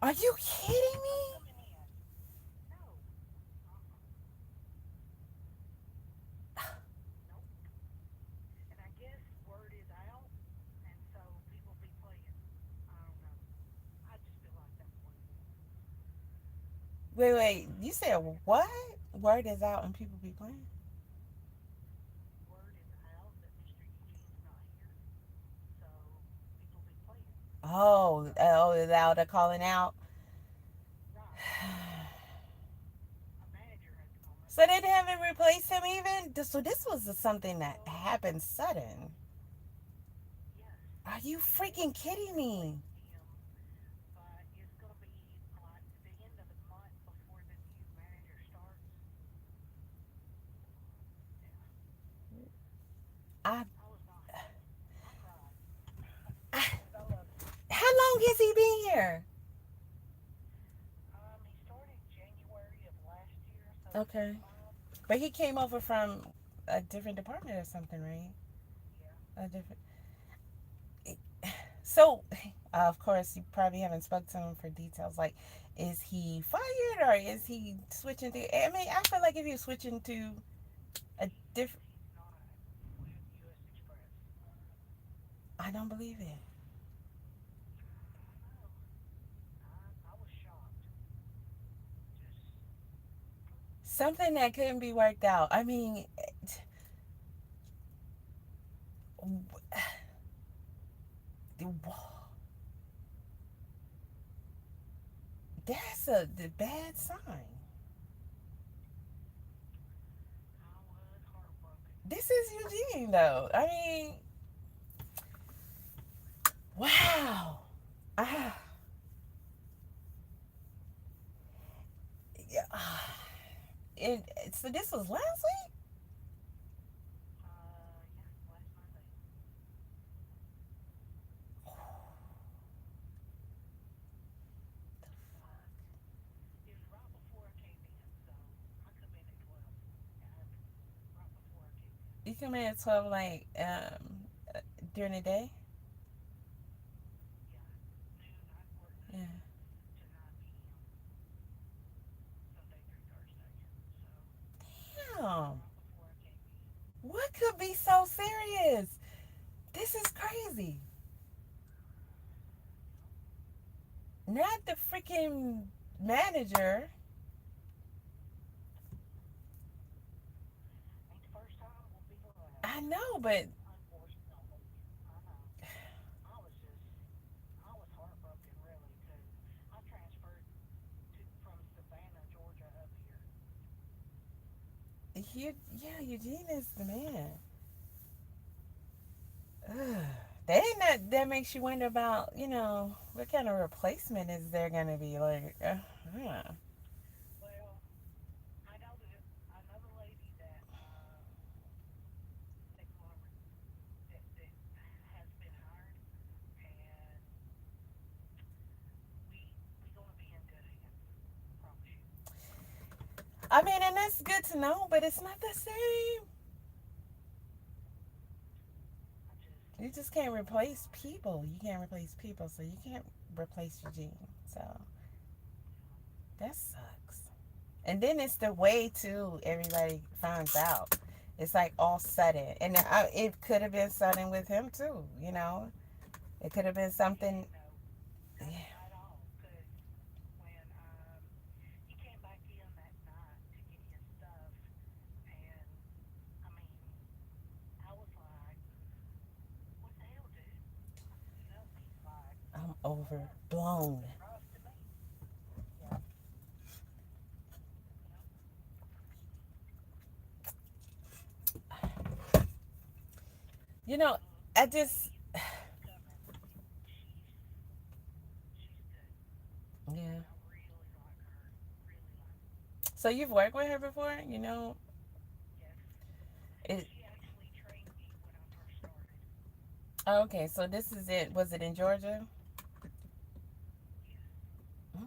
Are you kidding me? Wait. You said what? Word is out and people be playing? Oh, is out they're calling out. So they haven't replaced him even? So this was something that happened sudden. Are you freaking kidding me? I, I how long has he been here? Okay. But he came over from a different department or something, right? A different. So, of course, you probably haven't spoken to him for details. Like, is he fired or is he switching to? I mean, I feel like if you're switching to a different, I don't believe it. Something that couldn't be worked out. I mean, that's a the bad sign. This is Eugene, though. I mean, wow. Ah, yeah. So this was last week. You come in at 12, like, during the day? Yeah. Damn. What could be so serious? This is crazy. Not the freaking manager. I know, but yeah, Eugene is the man. Ugh. That makes you wonder about, what kind of replacement is there gonna be? Like, yeah. I mean, and that's good to know, but it's not the same. You just can't replace people. You can't replace people, so you can't replace Eugene. So that sucks. And then it's the way too. Everybody finds out. It's like all sudden, and it could have been sudden with him too. It could have been something. Yeah. I'm overblown. You know, I just yeah. So you've worked with her before, It. Okay, so this is it. Was it in Georgia? Okay.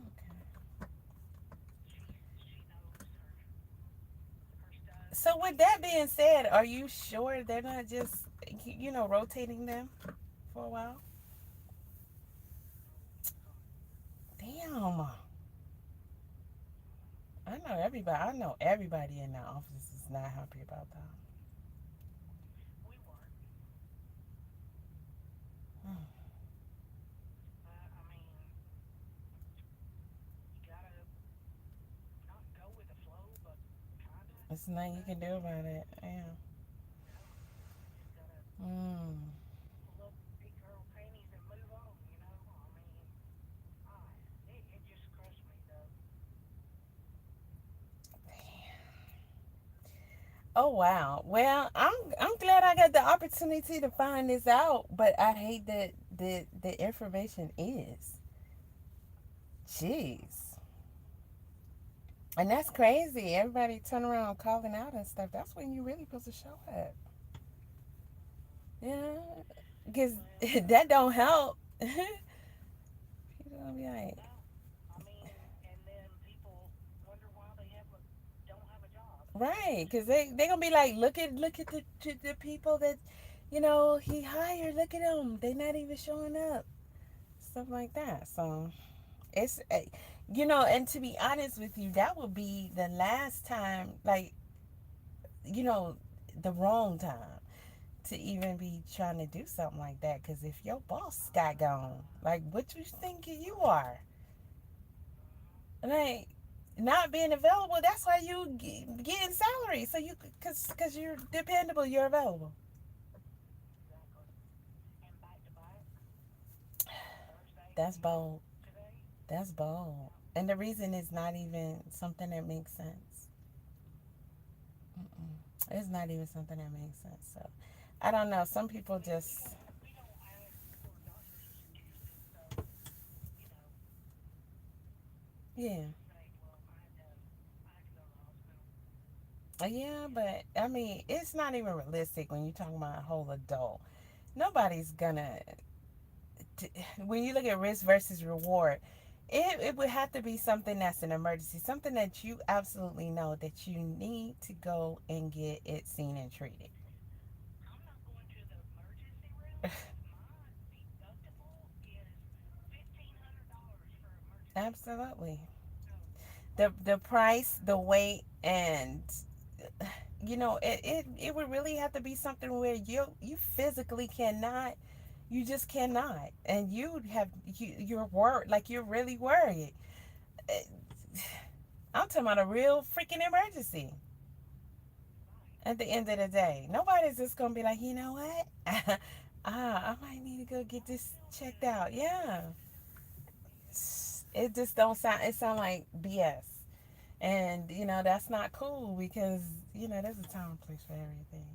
So with that being said, are you sure they're not just rotating them for a while? Damn. I know everybody in the office is not happy about that. Hmm. There's nothing you can do about it. Yeah. Mm. Oh wow. Well, I'm glad I got the opportunity to find this out, but I hate that the information is. Jeez. And that's crazy. Everybody turn around calling out and stuff. That's when you really supposed to show up. Yeah. Because that don't help. People gonna be like, right? Because they gonna be like, look at the people that, he hired. Look at them. They not even showing up. Stuff like that. So it's, and to be honest with you, that would be the last time, like, you know, the wrong time to even be trying to do something like that. Because if your boss got gone, like, what you think you are? Like, not being available, that's why you getting salary. So because you're dependable, you're available. That's bold. That's bold. And the reason is not even something that makes sense. Mm-mm. It's not even something that makes sense. So I don't know. Some people just, yeah. Yeah, but I mean, it's not even realistic when you're talking about a whole adult. Nobody's gonna, when you look at risk versus reward, it would have to be something that's an emergency, something that you absolutely know that you need to go and get it seen and treated. Absolutely. The price, the weight, and it would really have to be something where you physically cannot, you just cannot, and you're worried, like you're really worried. Eh, I'm talking about a real freaking emergency. At the end of the day, nobody's just gonna be like, you know what, I might need to go get this checked out. Yeah, it just don't sound. It sound like BS. And that's not cool because there's a time and place for everything.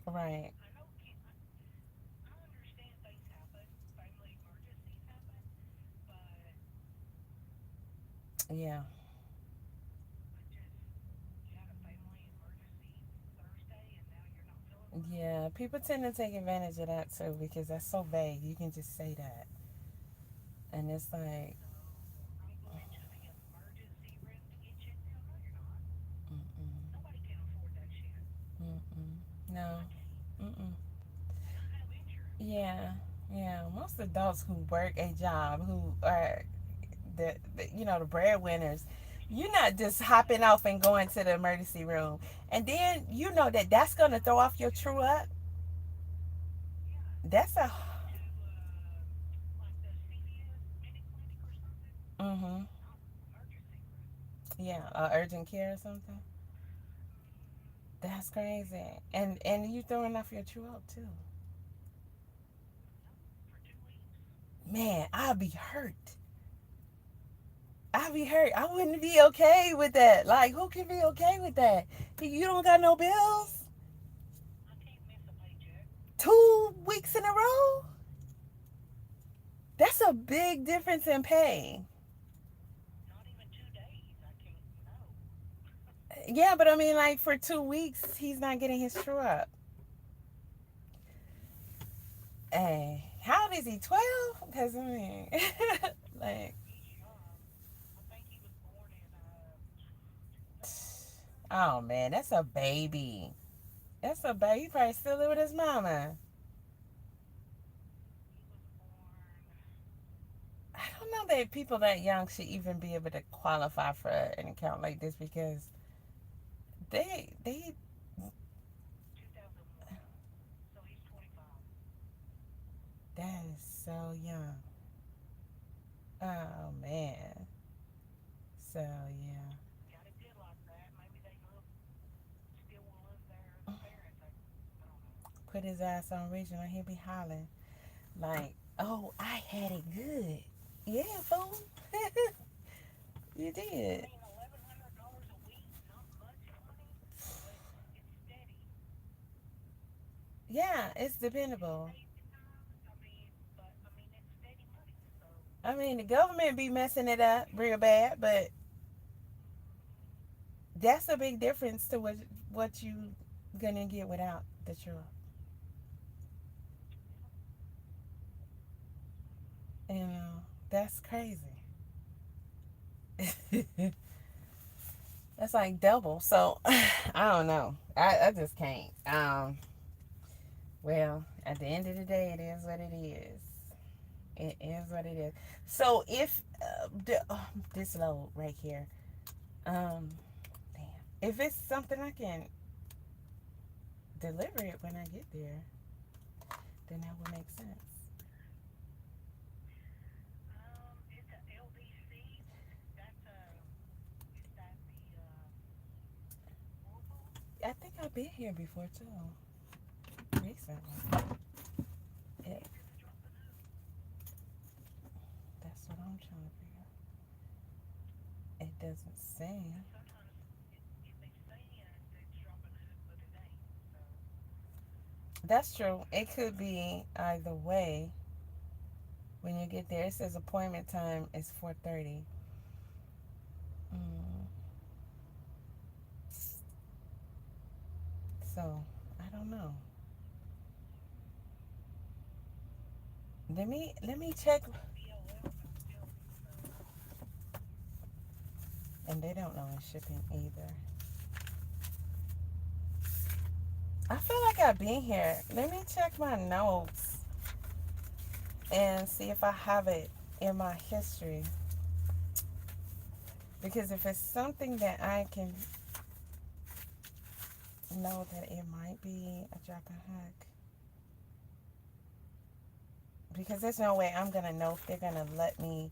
But right, yeah, yeah. People tend to take advantage of that too because that's so vague. You can just say that, and it's like, mm-mm, mm-mm, no, mm-mm. Yeah, yeah. Most adults who work a job, who are the breadwinners, you're not just hopping off and going to the emergency room, and then that's gonna throw off your true up. That's a mm-hmm. Yeah, urgent care or something. That's crazy, and you throwing off your true up too. Man, I'd be hurt. I'd be hurt. I wouldn't be okay with that. Like, who can be okay with that? You don't got no bills. 2 weeks in a row. That's a big difference in pay. Yeah, but I mean, like for 2 weeks, he's not getting his true up. Hey, how old is he? 12? Because I mean, like, oh man, that's a baby. That's a baby. He probably still live with his mama. I don't know that people that young should even be able to qualify for an account like this because they that is so young. Oh man. So yeah. Put his ass on regional, he'll be hollering like, "Oh, I had it good." Yeah, fool. You did. Yeah, it's dependable. I mean, the government be messing it up real bad, but that's a big difference to what you gonna get without the truth. You know, that's crazy. That's like double. So I don't know. I just can't. Well, at the end of the day, it is what it is. It is what it is. So if this load right here, um, damn, if it's something I can deliver it when I get there, then that would make sense. I think I've been here before too, recently. It, that's what I'm trying to figure out. It doesn't say. That's true. It could be either way. When you get there, it says appointment time is 4:30. Mm, so I don't know. Let me check. And they don't know it's shipping either. I feel like I've been here. Let me check my notes and see if I have it in my history. Because if it's something that I can know that it might be a drop and hook. Because there's no way I'm going to know if they're going to let me.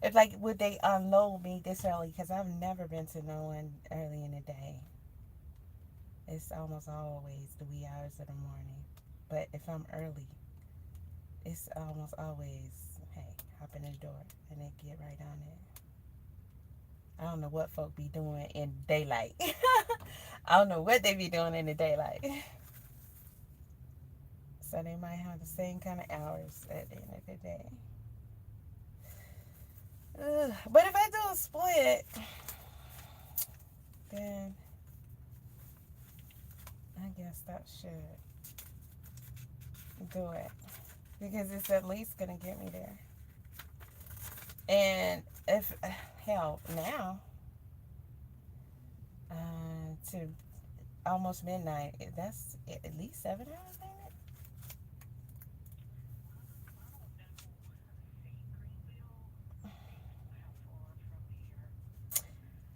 If, like, would they unload me this early? Because I've never been to no one early in the day. It's almost always the wee hours of the morning. But if I'm early, it's almost always, hey, hop in the door and then get right on it. I don't know what folk be doing in daylight. I don't know what they be doing in the daylight. So they might have the same kind of hours at the end of the day. But if I do a split, then I guess that should do it. Because it's at least going to get me there. And if, hell, now, to almost midnight, that's at least 7 hours, ain't it?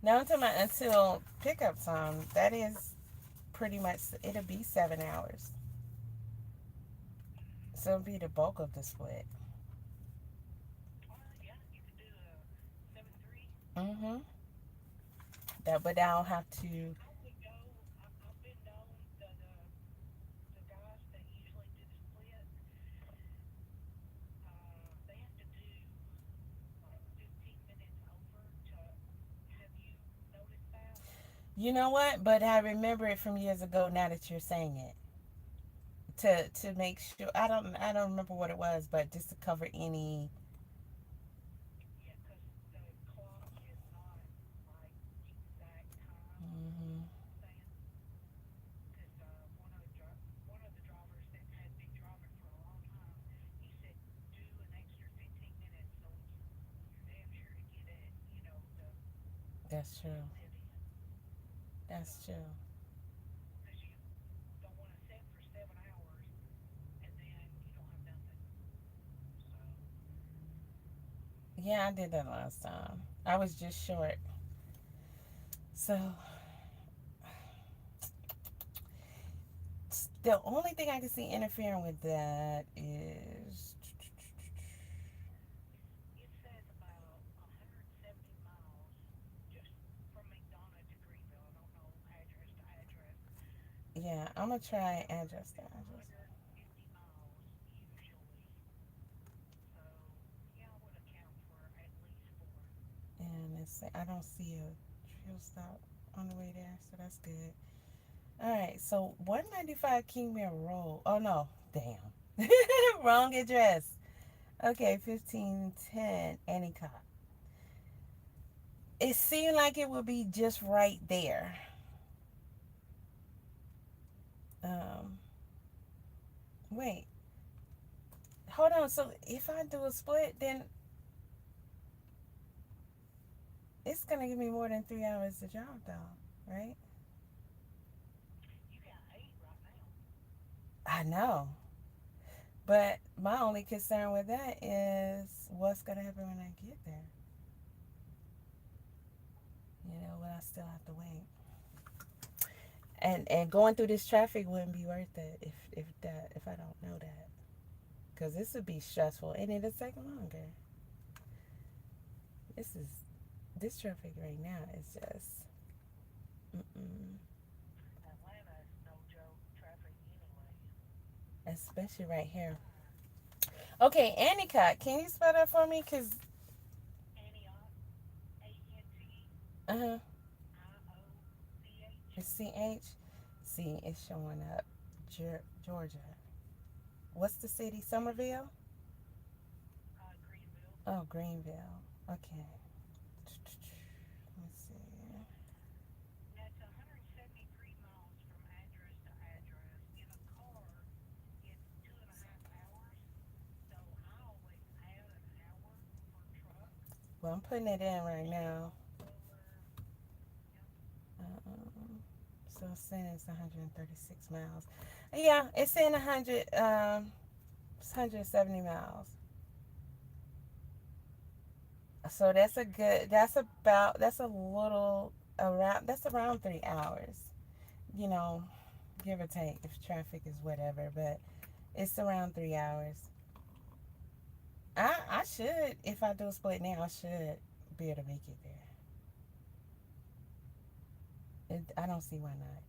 Now I'm talking about until pickup time. That is pretty much, it'll be 7 hours. So it'll be the bulk of the split. Mm-hmm. That, but I'll have to. You know what? But I remember it from years ago. Now that you're saying it, to make sure, I don't remember what it was, but just to cover any. Mm-hmm. That's true. That's true. Yeah, I did that last time. I was just short. So the only thing I can see interfering with that is yeah, I'm gonna try address to address. And let's see, I don't see a trail stop on the way there, so that's good. All right, so 195 Kingman Road. Oh no, damn, wrong address. Okay, 1510 Annicott. It seemed like it would be just right there. Um, wait, hold on. So if I do a split, then it's gonna give me more than 3 hours to drive, though, right? I know, but my only concern with that is what's gonna happen when I get there. You know, when I still have to wait, and going through this traffic wouldn't be worth it if I don't know that, because this would be stressful and it'll take longer. This is this traffic right now is just mm-mm. Especially right here. Okay, Annicott, can you spell that for me? Cause uh-huh, it's CH. See, it's showing up. Georgia. What's the city? Somerville? Oh, Greenville. Okay. Let's see. Well, I'm putting it in right now. So it's saying it's 136 miles. Yeah, it's saying 170 miles. So that's a good, that's a little around, that's around 3 hours, you know, give or take if traffic is whatever, but it's around 3 hours. I should, if I do a split now, I should be able to make it there. I don't see why not.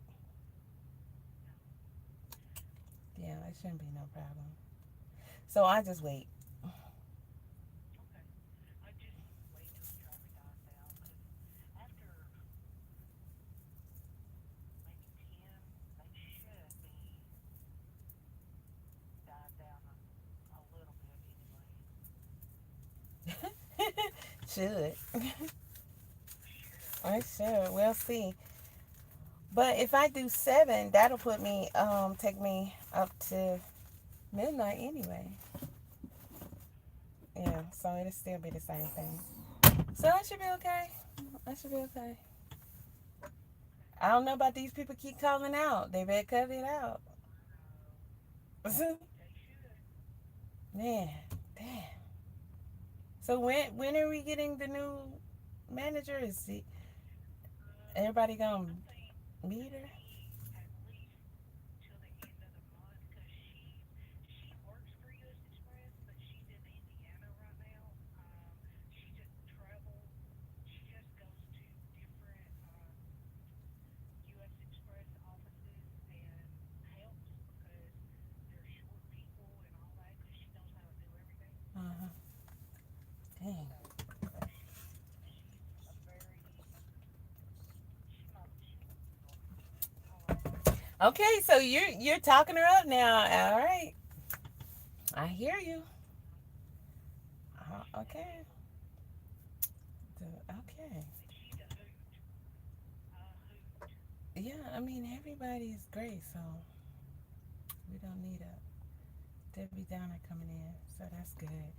Yeah, it shouldn't be no problem. So I just wait. Should. I should. We'll see. But if I do 7, that'll put me, take me up to midnight anyway. Yeah, so it'll still be the same thing. So I should be okay. I should be okay. I don't know about these people keep calling out. They better cut it out. Man, damn. So when are we getting the new manager? Is everybody gonna meet her? Uh-huh. Dang. Okay, so you're talking her up now. All right, I hear you. Okay. Okay. Yeah, I mean everybody's great, so we don't need a Debbie Downer coming in, so that's good.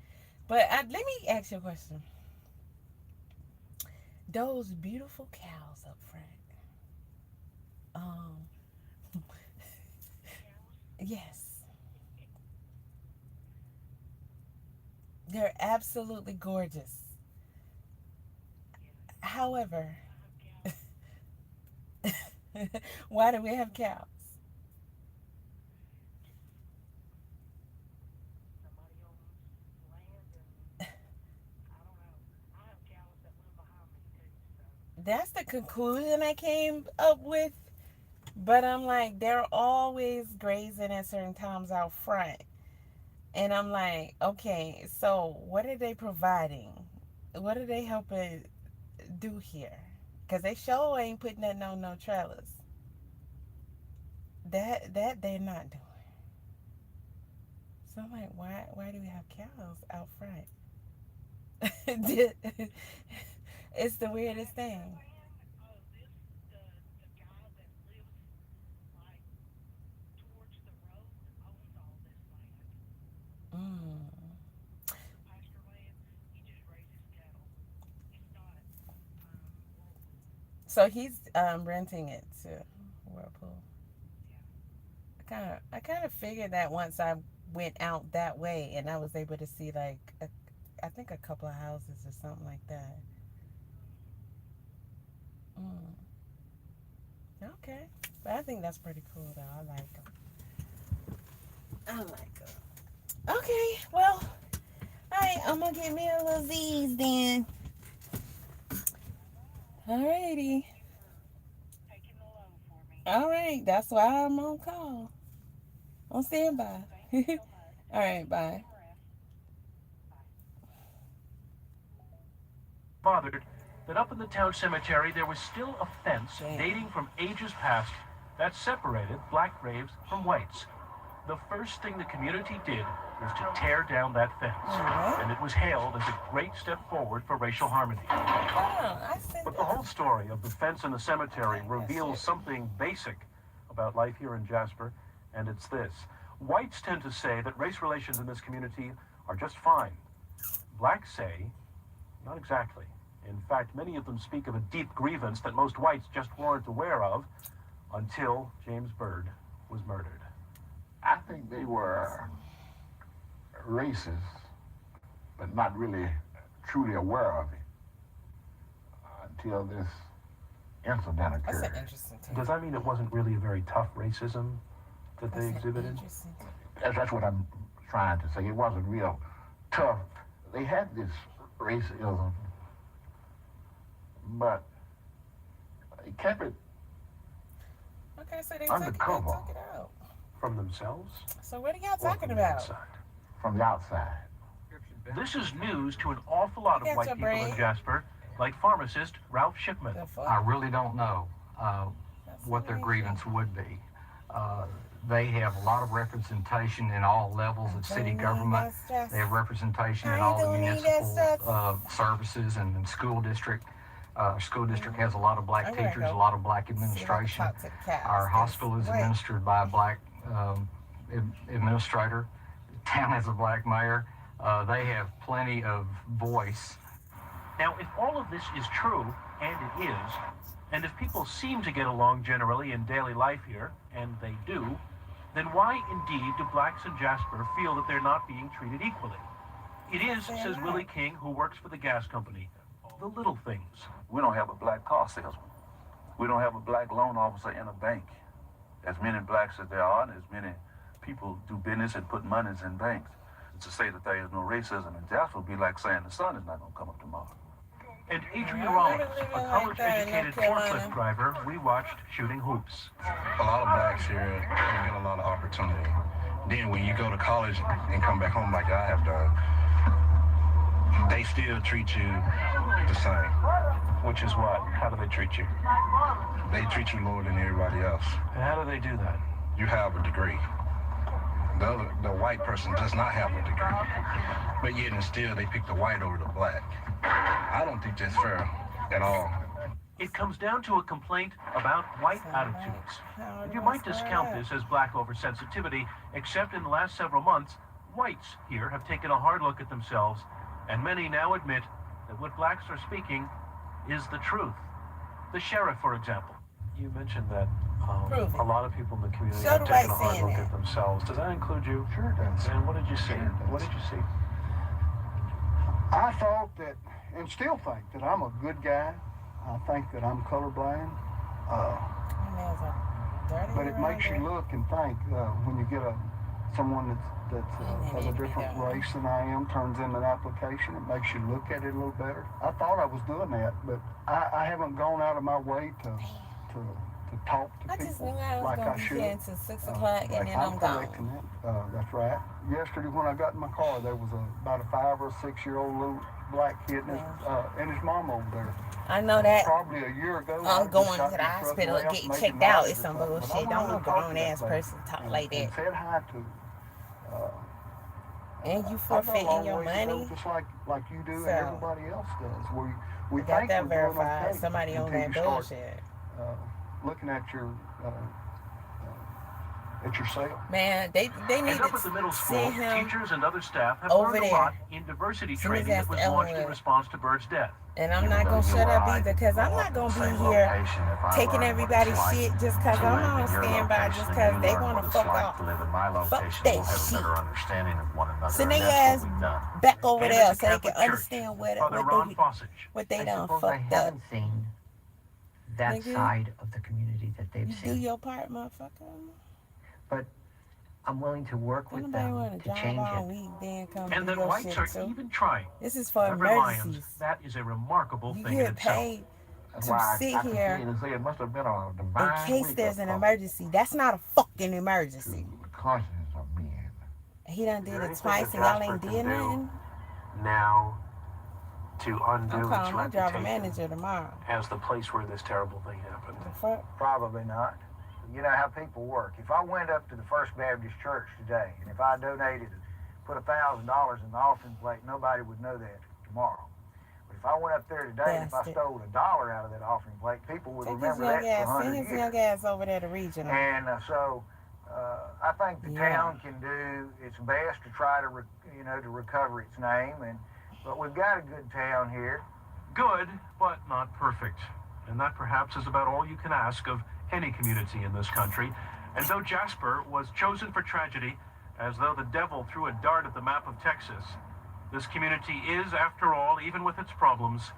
But let me ask you a question. Those beautiful cows up front. Um, yes, they're absolutely gorgeous. However, why do we have cows? That's the conclusion I came up with. But I'm like, they're always grazing at certain times out front. And I'm like, okay, so what are they providing? What are they helping do here? Because they sure ain't putting nothing on no trailers. That they're not doing. So I'm like, why do we have cows out front? It's the weirdest thing. Mm. So he's renting it to Whirlpool. I kind of figured that once I went out that way and I was able to see like I think a couple of houses or something like that. Mm. Okay, but I think that's pretty cool though. I like them. I like them. Okay, well, all right, I'm gonna get me a little Z's then. Alrighty. All right, that's why I'm on call. On standby. All right, bye. Bothered that up in the town cemetery there was still a fence dating from ages past that separated black graves from whites. The first thing the community did was to tear down that fence, and it was hailed as a great step forward for racial harmony. But the whole story of the fence in the cemetery reveals something basic about life here in Jasper, and it's this. Whites tend to say that race relations in this community are just fine. Blacks say, not exactly. In fact, many of them speak of a deep grievance that most whites just weren't aware of. until James Byrd was murdered. I think they were racist, but not really truly aware of it until this incident occurred. That's an interesting thing. Does that mean it wasn't really a very tough racism that they exhibited? That's what I'm trying to say. It wasn't real tough. They had this racism, but they kept it Okay, so they undercover took it out. From themselves? So what are y'all talking about? from the outside. This is news to an awful lot of white people in Jasper, like pharmacist Ralph Shipman. I really don't know what their grievance would be. They have a lot of representation in all levels of city government. They have representation in all the municipal services and the school district. School district has a lot of black teachers, a lot of black administration. Our hospital is administered by a black administrator. The town has a black mayor. They have plenty of voice. Now, if all of this is true, and it is, and if people seem to get along generally in daily life here, and they do, then why indeed do blacks in Jasper feel that they're not being treated equally? It is, says Willie King, who works for the gas company, the little things. We don't have a black car salesman. We don't have a black loan officer in a bank. As many blacks as there are, and as many people do business and put monies in banks. To say that there is no racism in Jasper would be like saying the sun is not going to come up tomorrow. And Adrian Rollins, a college-educated forklift driver, we watched shooting hoops. A lot of blacks here don't get a lot of opportunity. Then when you go to college and come back home like I have done, they still treat you the same. Which is what? How do they treat you? They treat you lower than everybody else. And how do they do that? You have a degree. The white person does not have a degree. But yet and still they pick the white over the black. I don't think that's fair at all. It comes down to a complaint about white attitudes. And you might discount this as black oversensitivity, except in the last several months, whites here have taken a hard look at themselves, and many now admit that what blacks are speaking is the truth. The sheriff, for example. You mentioned that a lot of people in the community have taken a hard look at themselves. Does that include you? Sure does. And what did you see? What did you see? I thought that, and still think, that I'm a good guy. I think that I'm colorblind. But it makes you look and think when you get someone that's of a different race than I am, turns in an application, it makes you look at it a little better. I thought I was doing that, but I haven't gone out of my way to talk to people like I should. I just knew I was going to be here until 6 o'clock and then I'm gone. That's right. Yesterday when I got in my car, there was about a 5 or 6 year old little black kid and his mom over there. I know that. Probably a year ago. I'm going to the hospital and getting checked out. It's some bullshit. Don't no grown ass person talk like that. And said hi to. And you forfeiting your money, just like you do, and everybody else does. We got think that we're verified. doing okay Somebody on that bullshit. Looking at yourself. Man, they need and up to at the middle see school, him teachers and other staff have over learned a there. lot in diversity training that was launched in response to Byrd's death. And I'm not going to shut up either, because I'm not going to be here taking everybody's shit just because I'm on standby, just because they want to fuck off. Fuck that shit. Send their ass back over there so they can understand what they done fucked up. Haven't seen that side of the community that they've seen. Do your part, motherfucker. But I'm willing to work with them to change it. And that whites are even trying. This is for emergencies. That is a remarkable thing in You get itself. paid to sit here in case there's an emergency. That's not a fucking emergency. He done did it twice and y'all ain't did nothing. Now, to undo I'm its calling my driver reputation manager tomorrow. as the place where this terrible thing happened. Probably not. You know how people work. If I went up to the First Baptist Church today, and if I donated, put $1,000 in the offering plate, nobody would know that tomorrow. But if I went up there today, and if I stole $1 out of that offering plate, people would remember that for 100 years. Send his young ass over there to regional. And so I think the town can do its best to try to, to recover its name. But we've got a good town here. Good, but not perfect. And that perhaps is about all you can ask of any community in this country. And though Jasper was chosen for tragedy, as though the devil threw a dart at the map of Texas, this community is, after all, even with its problems,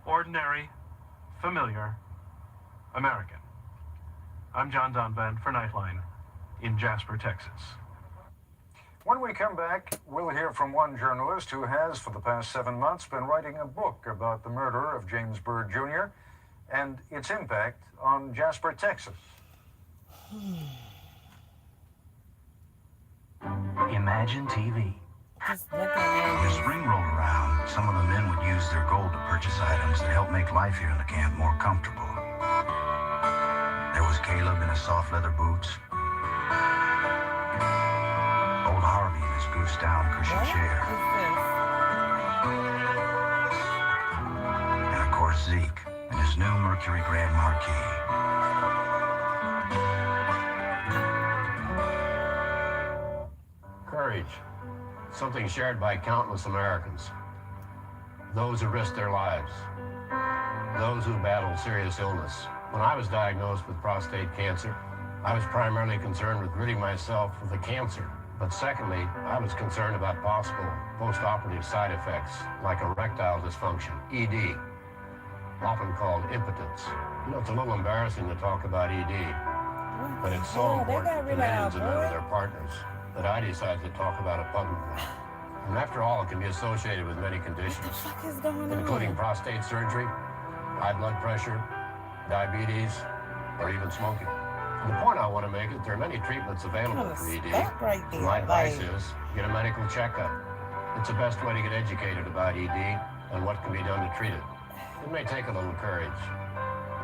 ordinary, familiar, American. I'm John Donvan for Nightline in Jasper, Texas. When we come back, we'll hear from one journalist who has, for the past 7 months, been writing a book about the murder of James Byrd Jr. and its impact on Jasper, Texas. Imagine TV. When spring rolled around, some of the men would use their gold to purchase items that help make life here in the camp more comfortable. There was Caleb in his soft leather boots, old Harvey in his goose down cushioned chair, and of course Zeke in his new Mercury Grand Marquis. Courage. Something shared by countless Americans. Those who risked their lives. Those who battled serious illness. When I was diagnosed with prostate cancer, I was primarily concerned with ridding myself of the cancer. But secondly, I was concerned about possible post-operative side effects like erectile dysfunction, ED, often called impotence. You know, it's a little embarrassing to talk about ED, but it's so important to millions and their partners that I decided to talk about it publicly. And after all, it can be associated with many conditions, including prostate surgery, high blood pressure, diabetes, or even smoking. And the point I want to make is that there are many treatments available for ED. My advice is get a medical checkup. It's the best way to get educated about ED and what can be done to treat it. It may take a little courage,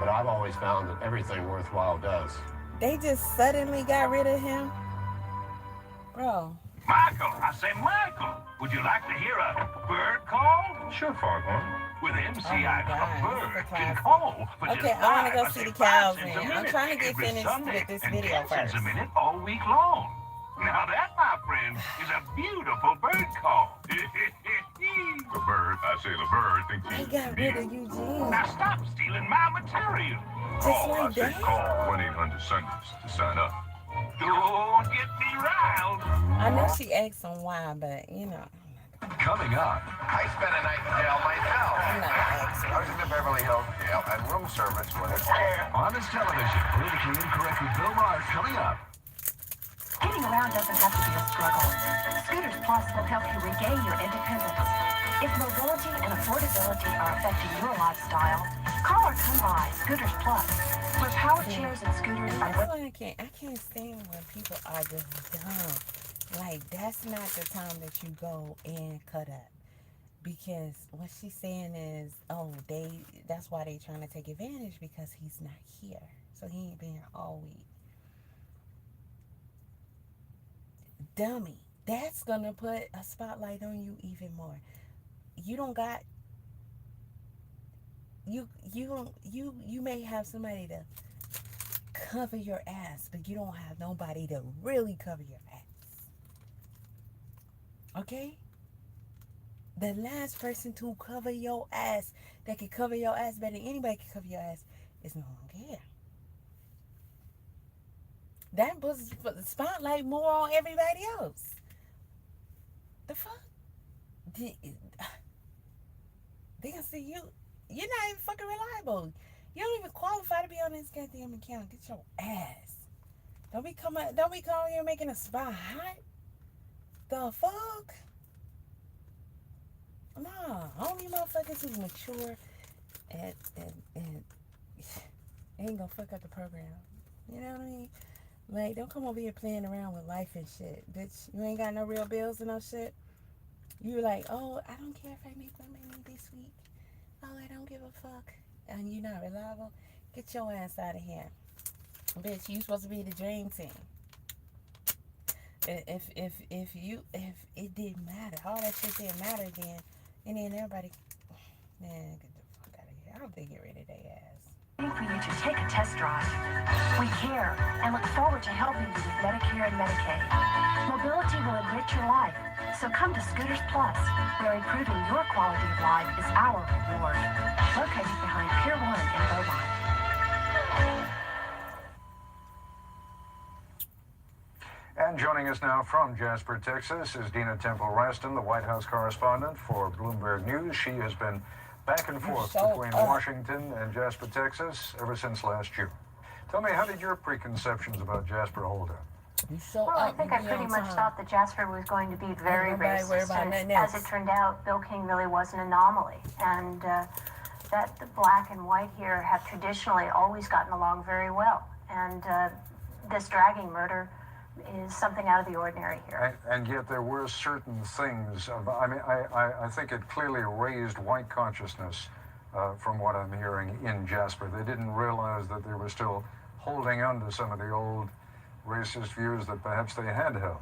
but I've always found that everything worthwhile does. They just suddenly got rid of him? Bro. Michael, I say Michael, would you like to hear a bird call? Sure, Foghorn. With MCI, a bird can call for okay, I want to go see the cows now. I'm trying to get finished with this video first. A minute all week long. Now that, my friend, is a beautiful bird call. The bird, I say the bird thinks They he's got rid of Eugene. Now stop stealing my material. Just like I say that? call 1-800-Sundays to sign up. Don't get me riled. I know she asked him why, but you know. Coming up. I spent a night in jail myself. I'm not asking. I was in the Beverly Hills jail, and room service was Honest Television, politically incorrect with Bill Maher coming up. Getting around doesn't have to be a struggle. Scooters Plus will help you regain your independence. If mobility and affordability are affecting your lifestyle, call or come by Scooters Plus, where power chairs and scooters are... I can't stand when people are just dumb. Like, that's not the time that you go and cut up. Because what she's saying is, oh, that's why they trying to take advantage, because he's not here. So he ain't been here all week. Dummy. That's gonna put a spotlight on you even more. You don't got you may have somebody to cover your ass, but you don't have nobody to really cover your ass. Okay? The last person to cover your ass, that can cover your ass better than anybody can cover your ass, is no longer here. That puts the spotlight more on everybody else. The fuck? They gonna see you. You're not even fucking reliable. You don't even qualify to be on this goddamn account. Get your ass. Don't be calling here making a spot hot. The fuck? Nah, only motherfuckers who's mature and ain't gonna fuck up the program. You know what I mean? Like, don't come over here playing around with life and shit. Bitch, you ain't got no real bills and no shit. You like, oh, I don't care if I make my money this week. Oh, I don't give a fuck. And you not reliable? Get your ass out of here. Bitch, you supposed to be the dream team. If it didn't matter, all that shit didn't matter then, and then everybody, man, get the fuck out of here. I hope they get rid of their ass. For you to take a test drive. We care and look forward to helping you with Medicare and Medicaid. Mobility will enrich your life, so come to Scooters Plus, where improving your quality of life is our reward. Located behind Pier 1 in Beaumont. Joining us now from Jasper, Texas, is Dina Temple-Raston, the White House correspondent for Bloomberg News. She has been back and forth between Washington and Jasper, Texas, ever since last June. Tell me, how did your preconceptions about Jasper hold up? Well, I think I pretty much thought that Jasper was going to be very racist. And as it turned out, Bill King really was an anomaly. And that the black and white here have traditionally always gotten along very well. And this dragging murder is something out of the ordinary here. And yet there were certain things. I think it clearly raised white consciousness from what I'm hearing in Jasper. They didn't realize that they were still holding on to some of the old racist views that perhaps they had held.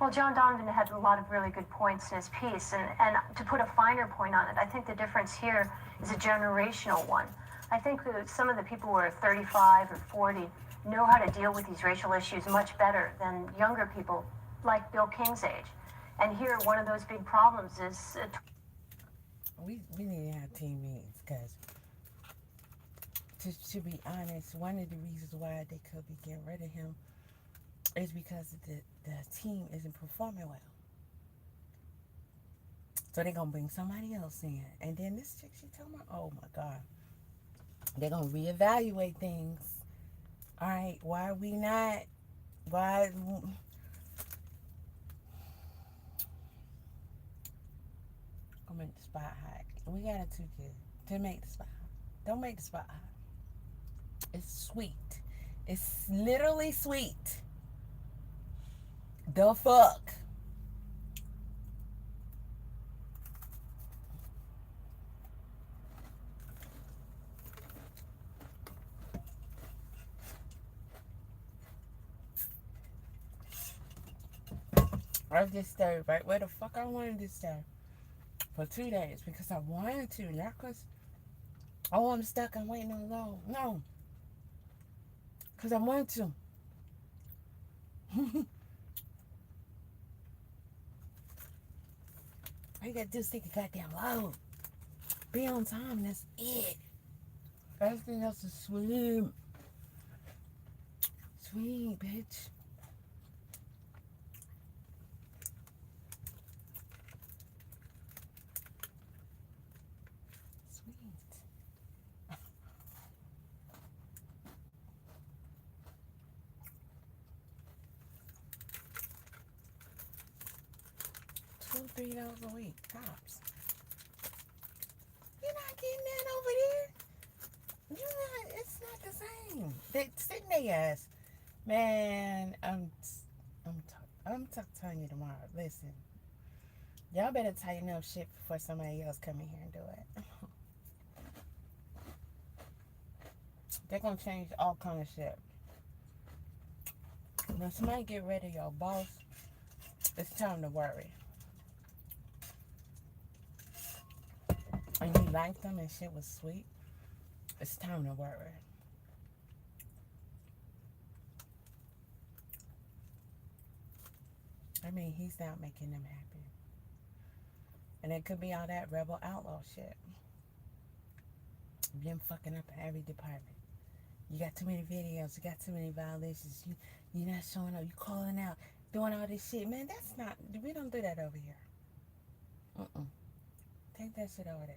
Well, John Donovan had a lot of really good points in his piece, and to put a finer point on it, I think the difference here is a generational one. I think that some of the people who are 35 or 40 know how to deal with these racial issues much better than younger people like Bill King's age. And here, one of those big problems is... We need to have team meetings, because to be honest, one of the reasons why they could be getting rid of him is because the team isn't performing well. So they're going to bring somebody else in. And then this chick, she told me, oh my God, they're going to reevaluate things. All right, why are we not, why, I'll make the spot hot. We got it too good to make the spot hot. Don't make the spot hot. It's sweet. It's literally sweet. The fuck? I just stayed right where the fuck I wanted to stay for 2 days because I wanted to, not because, oh, I'm stuck, I'm waiting on low. No. Because I wanted to. All you gotta do is take a goddamn load. Be on time, that's it. Everything else is sweet. Sweet, bitch. $2-3 a week, tops. You're not getting that over there. You're not. It's not the same. They sitting their ass, man. I'm telling you tomorrow. Listen, y'all better tighten up shit before somebody else come in here and do it. They're gonna change all kind of shit. When somebody get rid of your boss, it's time to worry. And you liked them and shit was sweet, it's time to worry. I mean, he's not making them happy. And it could be all that rebel outlaw shit. You've been fucking up in every department. You got too many videos, you got too many violations, you're not showing up, you calling out, doing all this shit. Man, that's not, we don't do that over here. Take that shit over there.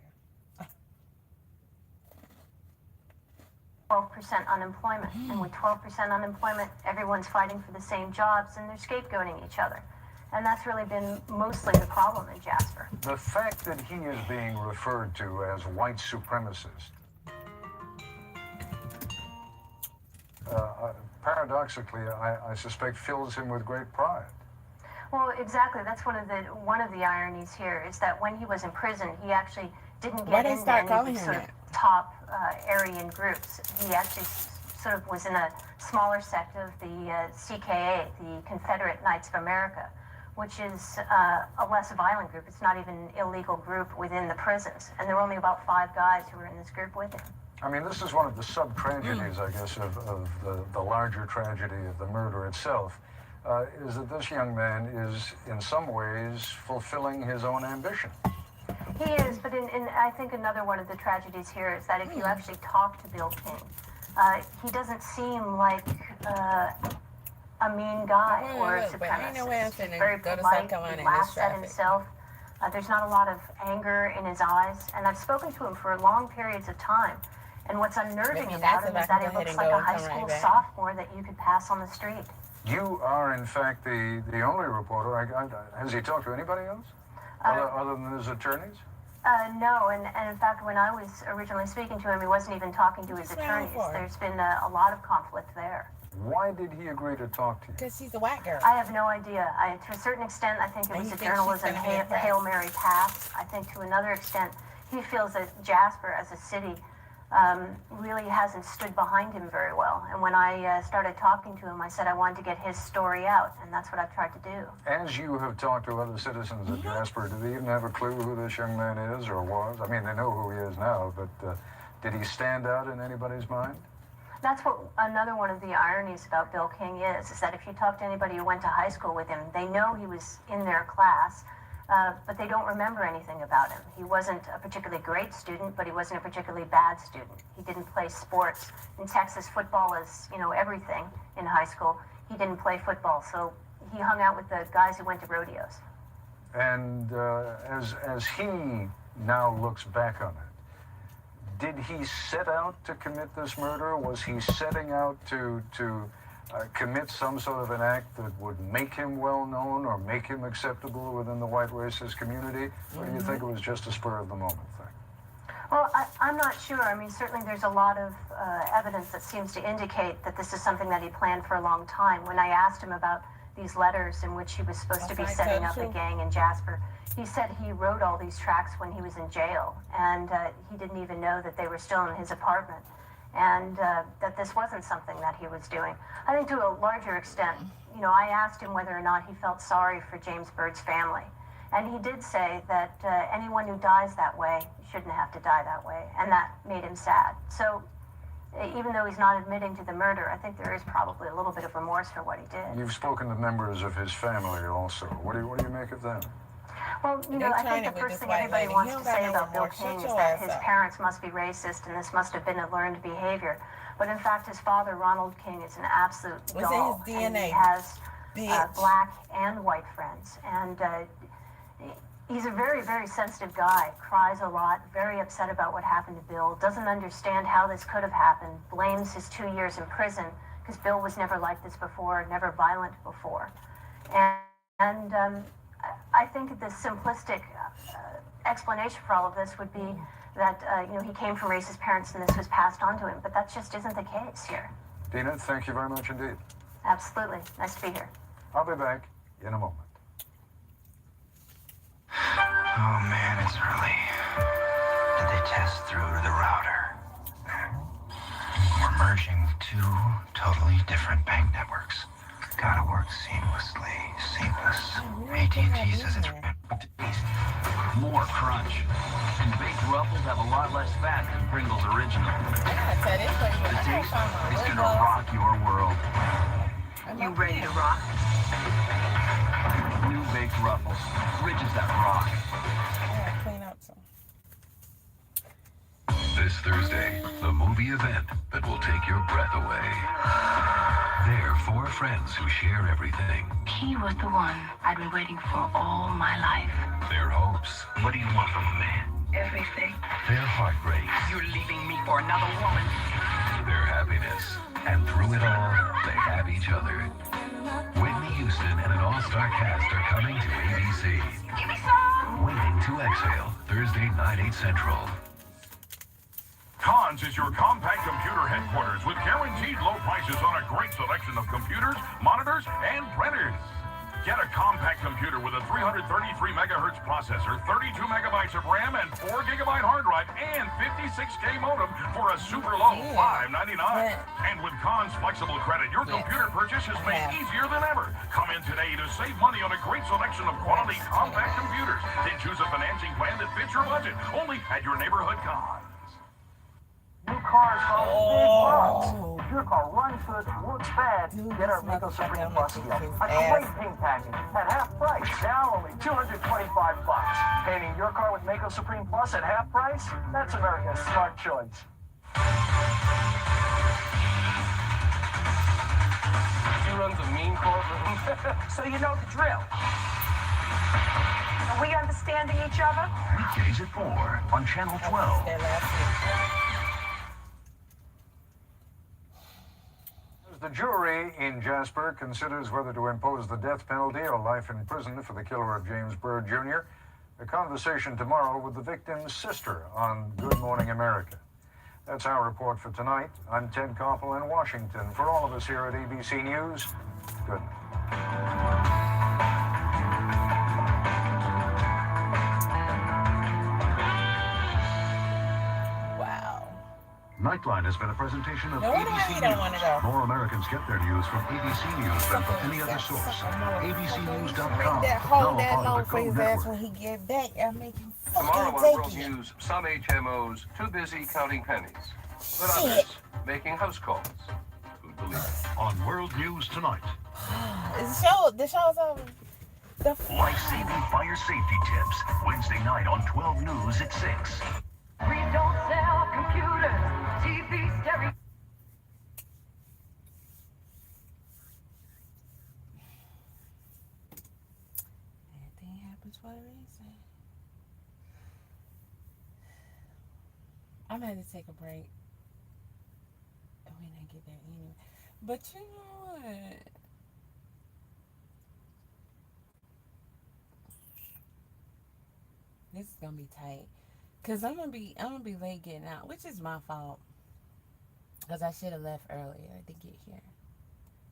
12% unemployment. And with 12% unemployment, everyone's fighting for the same jobs and they're scapegoating each other. And that's really been mostly the problem in Jasper. The fact that he is being referred to as white supremacist, paradoxically, I suspect fills him with great pride. Well, exactly. That's one of the ironies here is that when he was in prison, he actually didn't get into any of the sort of top Aryan groups. He actually sort of was in a smaller sect of the CKA, the Confederate Knights of America, which is a less violent group. It's not even an illegal group within the prisons. And there were only about 5 guys who were in this group with him. I mean, this is one of the sub-tragedies, I guess, of the larger tragedy of the murder itself, is that this young man is, in some ways, fulfilling his own ambition. He is, but I think another one of the tragedies here is that if you actually talk to Bill King, he doesn't seem like a mean guy or a But ain't no way I'm supremacist. finna Very go to polite, South Carolina he in this laughs at traffic. himself. There's not a lot of anger in his eyes, and I've spoken to him for long periods of time. And what's unnerving about him is that he looks like a high school sophomore that you could pass on the street. You are, in fact, the only reporter. Has he talked to anybody else? Other than his attorneys? No, and in fact, when I was originally speaking to him, he wasn't even talking to his attorneys. There's been a lot of conflict there. Why did he agree to talk to you? Because she's a white girl. I have no idea. To a certain extent, I think it was a journalism Hail Mary pass. I think to another extent, he feels that Jasper as a city really hasn't stood behind him very well. And when I started talking to him, I said I wanted to get his story out, and that's what I've tried to do. As you have talked to other citizens of Jasper, do they even have a clue who this young man is or was? I mean, they know who he is now, but did he stand out in anybody's mind? That's what another one of the ironies about Bill King is that if you talk to anybody who went to high school with him, they know he was in their class, but they don't remember anything about him. He wasn't a particularly great student, but he wasn't a particularly bad student. He didn't play sports. In Texas, football is, everything in high school. He didn't play football, so he hung out with the guys who went to rodeos. And as he now looks back on it, did he set out to commit this murder? Was he setting out to commit some sort of an act that would make him well known or make him acceptable within the white racist community? Or do you think it was just a spur of the moment thing? Well, I'm not sure. I mean, certainly there's a lot of evidence that seems to indicate that this is something that he planned for a long time. When I asked him about these letters in which he was supposed to be setting up a gang in Jasper, he said he wrote all these tracts when he was in jail, and he didn't even know that they were still in his apartment, and that this wasn't something that he was doing. I think to a larger extent, I asked him whether or not he felt sorry for James Byrd's family, and he did say that anyone who dies that way shouldn't have to die that way, and that made him sad. So even though he's not admitting to the murder, I think there is probably a little bit of remorse for what he did. You've spoken to members of his family also. What do you make of that? Well, I think the first thing everybody wants to say about Bill King is that his parents must be racist and this must have been a learned behavior. But in fact, his father, Ronald King, is an absolute doll. His DNA? And he has black and white friends. And he's a very, very sensitive guy, cries a lot, very upset about what happened to Bill, doesn't understand how this could have happened, blames his 2 years in prison because Bill was never like this before, never violent before. And I think the simplistic explanation for all of this would be that he came from racist parents and this was passed on to him, but that just isn't the case here. Dina, thank you very much indeed. Absolutely. Nice to be here. I'll be back in a moment. Oh man, it's early. Did they test through the router? We're merging two totally different bank networks. Gotta work seamless. AT&T says it's more crunch. And baked ruffles have a lot less fat than Pringles Original. The taste is gonna rock your world. You ready to rock? New baked ruffles. Ridges that rock. This Thursday, the movie event that will take your breath away. They're four friends who share everything. He was the one I'd been waiting for all my life. Their hopes. What do you want from a man? Everything. Their heartbreaks. You're leaving me for another woman. Their happiness. And through it all, they have each other. Whitney Houston and an all-star cast are coming to ABC. Give me some. Waiting to Exhale, Thursday, 9/8 Central. Cons is your compact computer headquarters with guaranteed low prices on a great selection of computers, monitors, and printers. Get a compact computer with a 333 megahertz processor, 32 megabytes of RAM, and 4 gigabyte hard drive, and 56K modem for a super low $5.99. And with Cons flexible credit, your computer purchase is made easier than ever. Come in today to save money on a great selection of quality compact computers. Then choose a financing plan that fits your budget. Only at your neighborhood Cons. New cars cost big bucks. If your car runs good, looks bad, get our Mako Supreme Plus deal. A great paint package at half price. Now only $225. Painting your car with Mako Supreme Plus at half price? That's America's smart choice. runs a mean courtroom. So you know the drill. Are we understanding each other? Weekdays at 4 on Channel 12. As the jury in Jasper considers whether to impose the death penalty or life in prison for the killer of James Byrd Jr., a conversation tomorrow with the victim's sister on Good Morning America. That's our report for tonight. I'm Ted Koppel in Washington. For all of us here at ABC News, good night. Nightline has been a presentation of No wonder ABC he don't want to News. go. More Americans get their news from ABC News than from any other source. ABCnews.com. That hold Now that part long of the for Code his ass Network. when he get back. I'll make him Tomorrow fucking on World take it. News, some HMOs too busy counting pennies, but others making house calls. Who'd believe it? On World News tonight. The show's over. Life-saving fire safety tips. Wednesday night on 12 News at 6. We don't sell computers, TV, stereo. Everything happens for a reason. I'm going to take a break. We didn't get there anyway. But you know what? This is gonna be tight, cause I'm gonna be late getting out, which is my fault. Cause I should have left earlier to get here.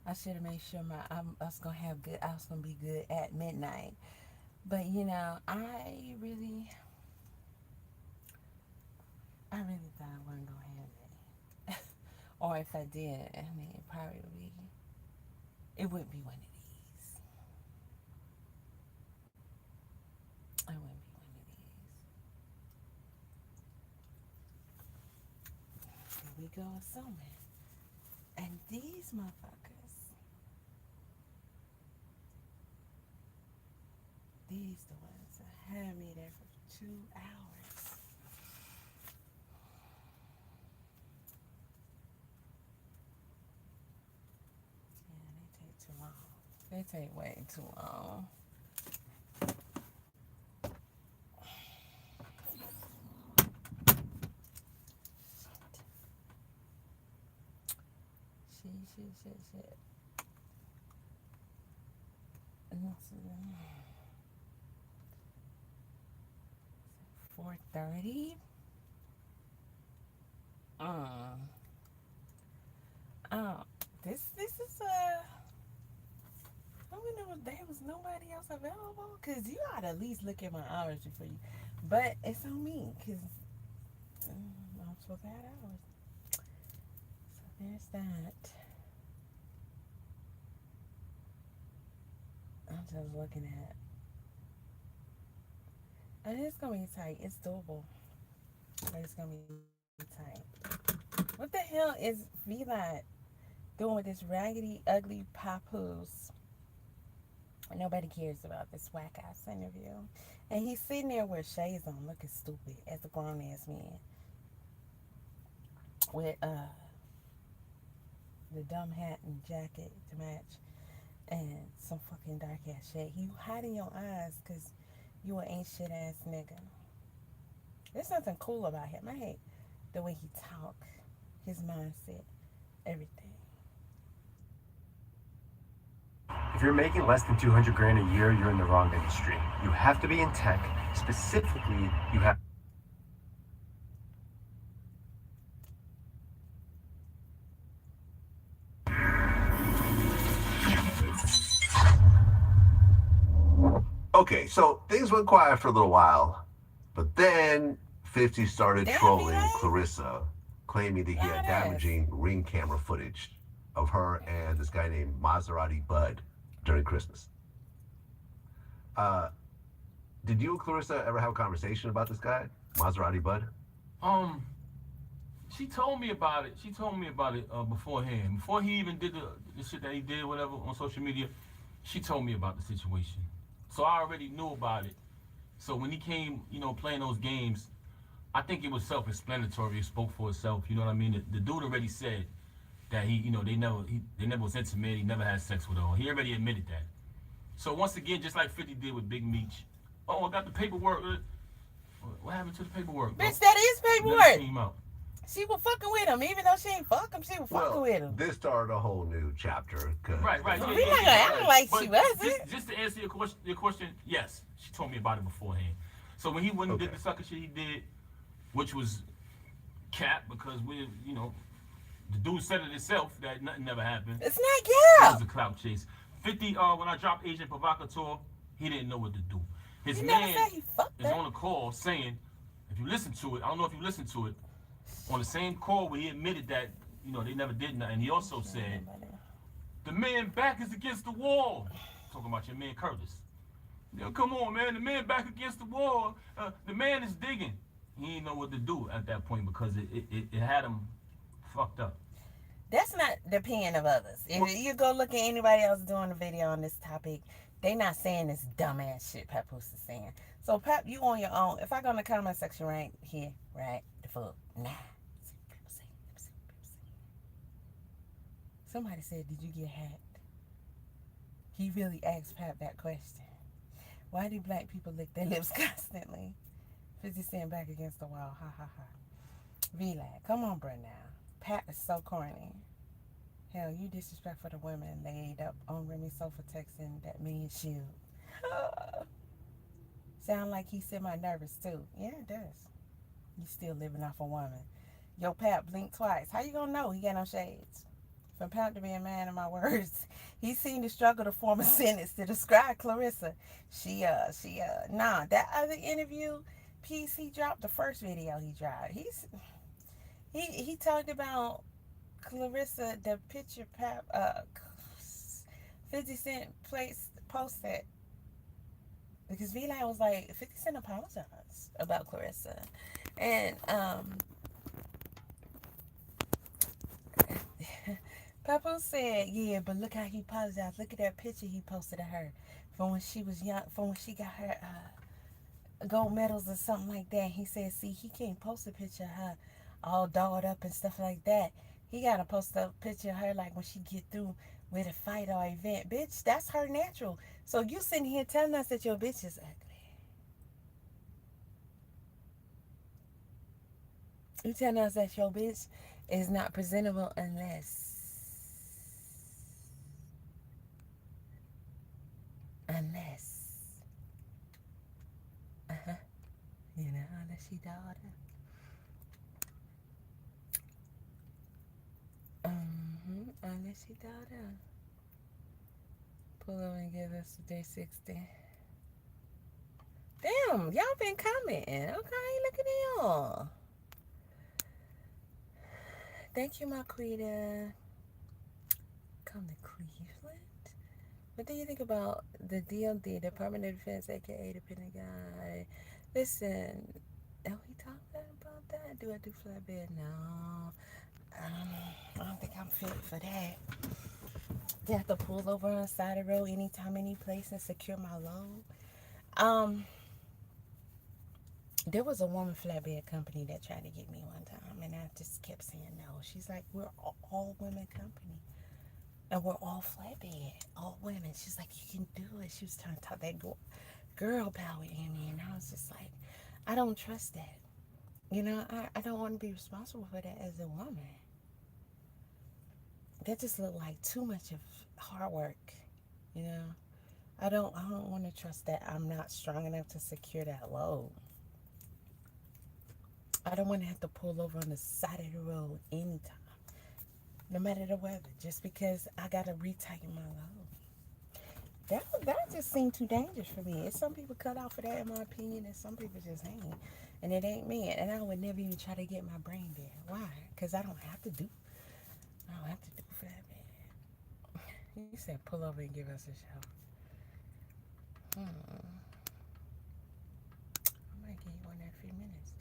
I should have made sure I was gonna be good at midnight. But you know, I really thought I wasn't gonna have it. Or if I did, I mean, it wouldn't be one of these. It wouldn't be one of these. Here we go assuming. And these motherfuckers, these the ones that had me there for 2 hours. They take way too long. Shit. 4:30. This is I wonder if there was nobody else available, cause you ought to at least look at my hours before you. But it's on me, cause I'm supposed to have hours. So there's that. I'm just looking at. And it's gonna be tight. It's doable, but it's gonna be tight. What the hell is V-Line doing with this raggedy, ugly papoose? Nobody cares about this whack ass interview. And he's sitting there with shades on, looking stupid as a grown ass man. With the dumb hat and jacket to match. And some fucking dark ass shit. You hiding your eyes because you an ain't shit ass nigga. There's something cool about him. I hate the way he talk, his mindset, everything. If you're making less than $200 grand a year, you're in the wrong industry. You have to be in tech. Specifically, you have. Okay, so things went quiet for a little while, but then 50 started trolling Clarissa, claiming that he had damaging ring camera footage of her and this guy named Maserati Bud during Christmas. Did you and Clarissa ever have a conversation about this guy, Maserati Bud? She told me about it. She told me about it beforehand. Before he even did the shit that he did, whatever, on social media, she told me about the situation. So I already knew about it. So when he came, playing those games, I think it was self-explanatory. It spoke for itself. You know what I mean? The dude already said, that he, they never was intimate. He never had sex with her. He already admitted that. So once again, just like 50 did with Big Meech, I got the paperwork. What happened to the paperwork? Bitch, that is paperwork. Came out. She was fucking with him, even though she ain't fuck him. She was fucking with him. This started a whole new chapter. Right. We not gonna act like she wasn't. Just to answer your question, yes, she told me about it beforehand. So when he went and did the sucker shit he did, which was cap, because the dude said it himself that nothing never happened. It's not cap. It was a clout chase. 50, when I dropped Agent Provocateur, he didn't know what to do. His man is on a call saying, if you listen to it, I don't know if you listened to it, on the same call where he admitted that, they never did nothing, he also said, the man back is against the wall. Talking about your man Curtis. Come on, man, the man back against the wall. The man is digging. He didn't know what to do at that point because it had him fucked up. That's not the opinion of others. If you go look at anybody else doing a video on this topic, they not saying this dumbass shit Papoose is saying. So Pap, you on your own. If I go in the comment section right here, right the fuck, nah. Somebody said, did you get hacked? He really asked Pap that question. Why do black people lick their lips constantly? 50 Cent back against the wall. Ha ha ha. V-Lag, come on, bro, now. Pat is so corny. Hell, you disrespectful to women laid up on Remy sofa texting that mean shield. Sound like he's semi-nervous too. Yeah, it does. You still living off a woman. Yo, Pat, blink twice. How you gonna know he got no shades? For Pat to be a man of my words, he seen the struggle to form a sentence to describe Clarissa. Nah, that other interview piece he dropped, the first video he dropped, he talked about Clarissa, the picture 50 Cent posted, because V-Line was like, 50 Cent apologized about Clarissa. And Papoose said, yeah, but look how he apologized. Look at that picture he posted of her from when she was young, from when she got her gold medals or something like that. He said, see, he can't post a picture of her all dolled up and stuff like that. He got to post a picture of her like when she get through with a fight or event. Bitch, that's her natural. So you sitting here telling us that your bitch is ugly. You telling us that your bitch is not presentable unless unless she daughter. Unless she daughter. Pull over and give us day 60. Damn, y'all been commenting. Okay, look at y'all. Thank you, Marquita. Come to Cleveland. What do you think about the DOD, Department of Defense, aka the Pentagon? Listen, are we talking about that? Do I do flatbed? No. I don't think I'm fit for that. Do I have to pull over on the side of the road anytime, any place and secure my load? There was a woman flatbed company that tried to get me one time, and I just kept saying no. She's like, we're all women company. And we're all flatbed, all women. She's like, you can do it. She was trying to talk that girl power in me, and I was just like, I don't trust that. I don't want to be responsible for that as a woman. That just looked like too much of hard work, I don't want to trust that I'm not strong enough to secure that load. I don't want to have to pull over on the side of the road anytime, no matter the weather, just because I got to retighten my load. That just seemed too dangerous for me. Some people cut out for that, in my opinion, and some people just ain't. And it ain't me. And I would never even try to get my brain there. Why? Because I don't have to do flatbed. You said pull over and give us a show. I might give you one in a few minutes.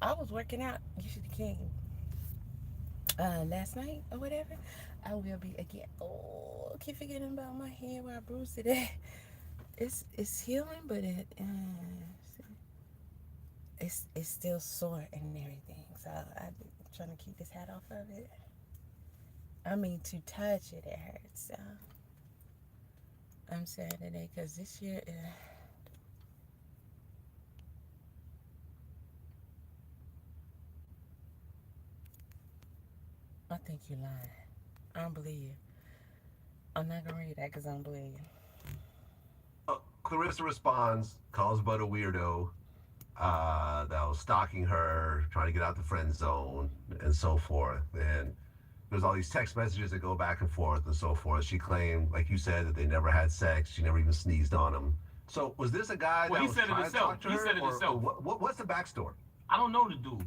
I was working out. You should have came last night or whatever. I will be again. Oh, I keep forgetting about my head where I bruised it at. It's healing, but it's still sore and everything. So I'm trying to keep this hat off of it. I mean, to touch it, it hurts. So I'm sad today because this year, I think you're lying. I don't believe you. I'm not gonna read that because I don't believe you. Clarissa responds, calls Bud a weirdo, that was stalking her, trying to get out the friend zone, and so forth. And there's all these text messages that go back and forth and so forth. She claimed, like you said, that they never had sex. She never even sneezed on him. So was this a guy that was trying to talk to her? He said it himself. What's the backstory? I don't know the dude,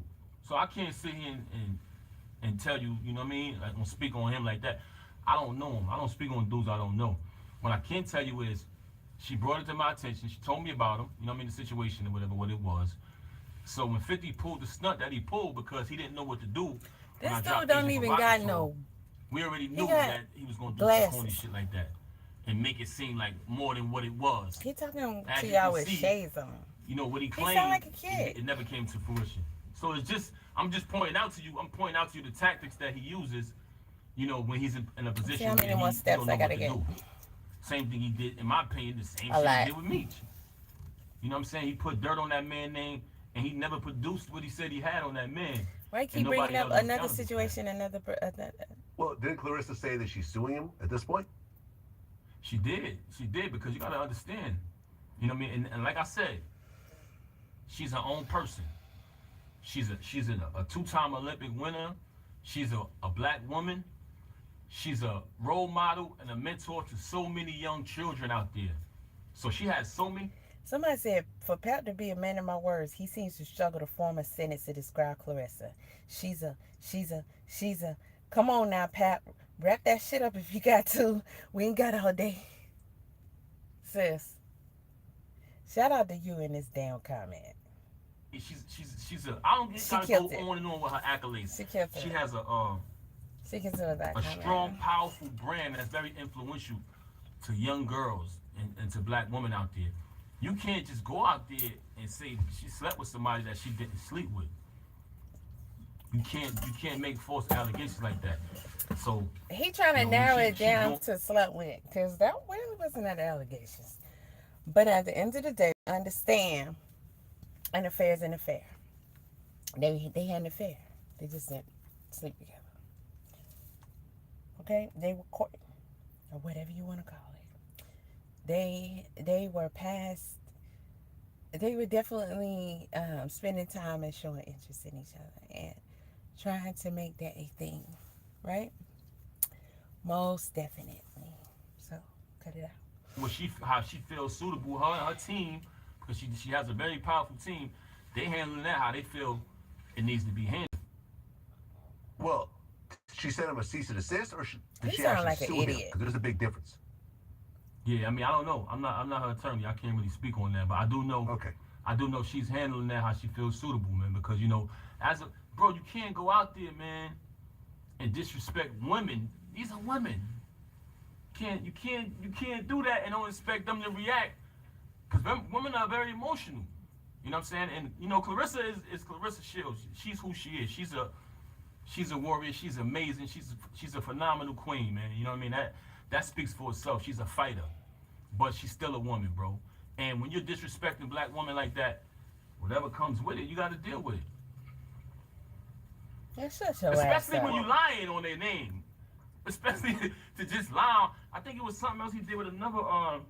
so I can't sit here and tell you, you know what I mean? I don't speak on him like that. I don't know him. I don't speak on dudes I don't know. What I can tell you is, she brought it to my attention. She told me about him, you know what I mean, the situation or whatever, what it was. So when 50 pulled the stunt that he pulled because he didn't know what to do. This dude don't even got no. We already knew that he was going to do some corny shit like that and make it seem like more than what it was. He talking to y'all with shades on. You know, what he claimed, he sound like a kid. It never came to fruition. So it's just, I'm just pointing out to you, the tactics that he uses, you know, when he's in a position where he don't know what to do. Same thing he did, in my opinion, the same shit he did with Meech. You know what I'm saying? He put dirt on that man's name, and he never produced what he said he had on that man. Why keep bringing up another situation, Well, didn't Clarissa say that she's suing him at this point? She did, because you gotta understand. You know what I mean? And like I said, she's her own person. She's a two-time Olympic winner. She's a black woman. She's a role model and a mentor to so many young children out there. So she has so many. Somebody said, for Pat to be a man of my words, he seems to struggle to form a sentence to describe Clarissa. She's a, come on now, Pat. Wrap that shit up if you got to. We ain't got all day. Sis, shout out to you in this damn comment. She's a, I don't gotta go on and on with her accolades. She has a strong, powerful brand that's very influential to young girls and to black women out there. You can't just go out there and say she slept with somebody that she didn't sleep with. You can't make false allegations like that. So he trying to narrow it down to slept with, because that really wasn't that allegations. But at the end of the day, understand an affair is an affair. They had an affair. They just didn't sleep together. Okay, they were courting, or whatever you want to call it. They were past. They were definitely spending time and showing interest in each other and trying to make that a thing, right? Most definitely. So cut it out. Well, how she feels suitable, her and her team, because she has a very powerful team. They handling that how they feel it needs to be handled. Well, she sent him a cease and desist, or did she sound actually like an sue him? idiot. Because there's a big difference. Yeah, I mean, I don't know. I'm not her attorney. I can't really speak on that, but I do know. Okay. I do know she's handling that how she feels suitable, man. Because you know, bro, you can't go out there, man, and disrespect women. These are women. You can't do that and don't expect them to react. Because women are very emotional. You know what I'm saying? And you know, Clarissa is Clarissa Shields. She's who she is. She's a warrior. She's amazing. She's a phenomenal queen, man. You know what I mean? That speaks for itself. She's a fighter, but she's still a woman, bro. And when you're disrespecting black women like that, whatever comes with it, you got to deal with it. Especially when you lying on their name. Especially to just lie. I think it was something else he did with another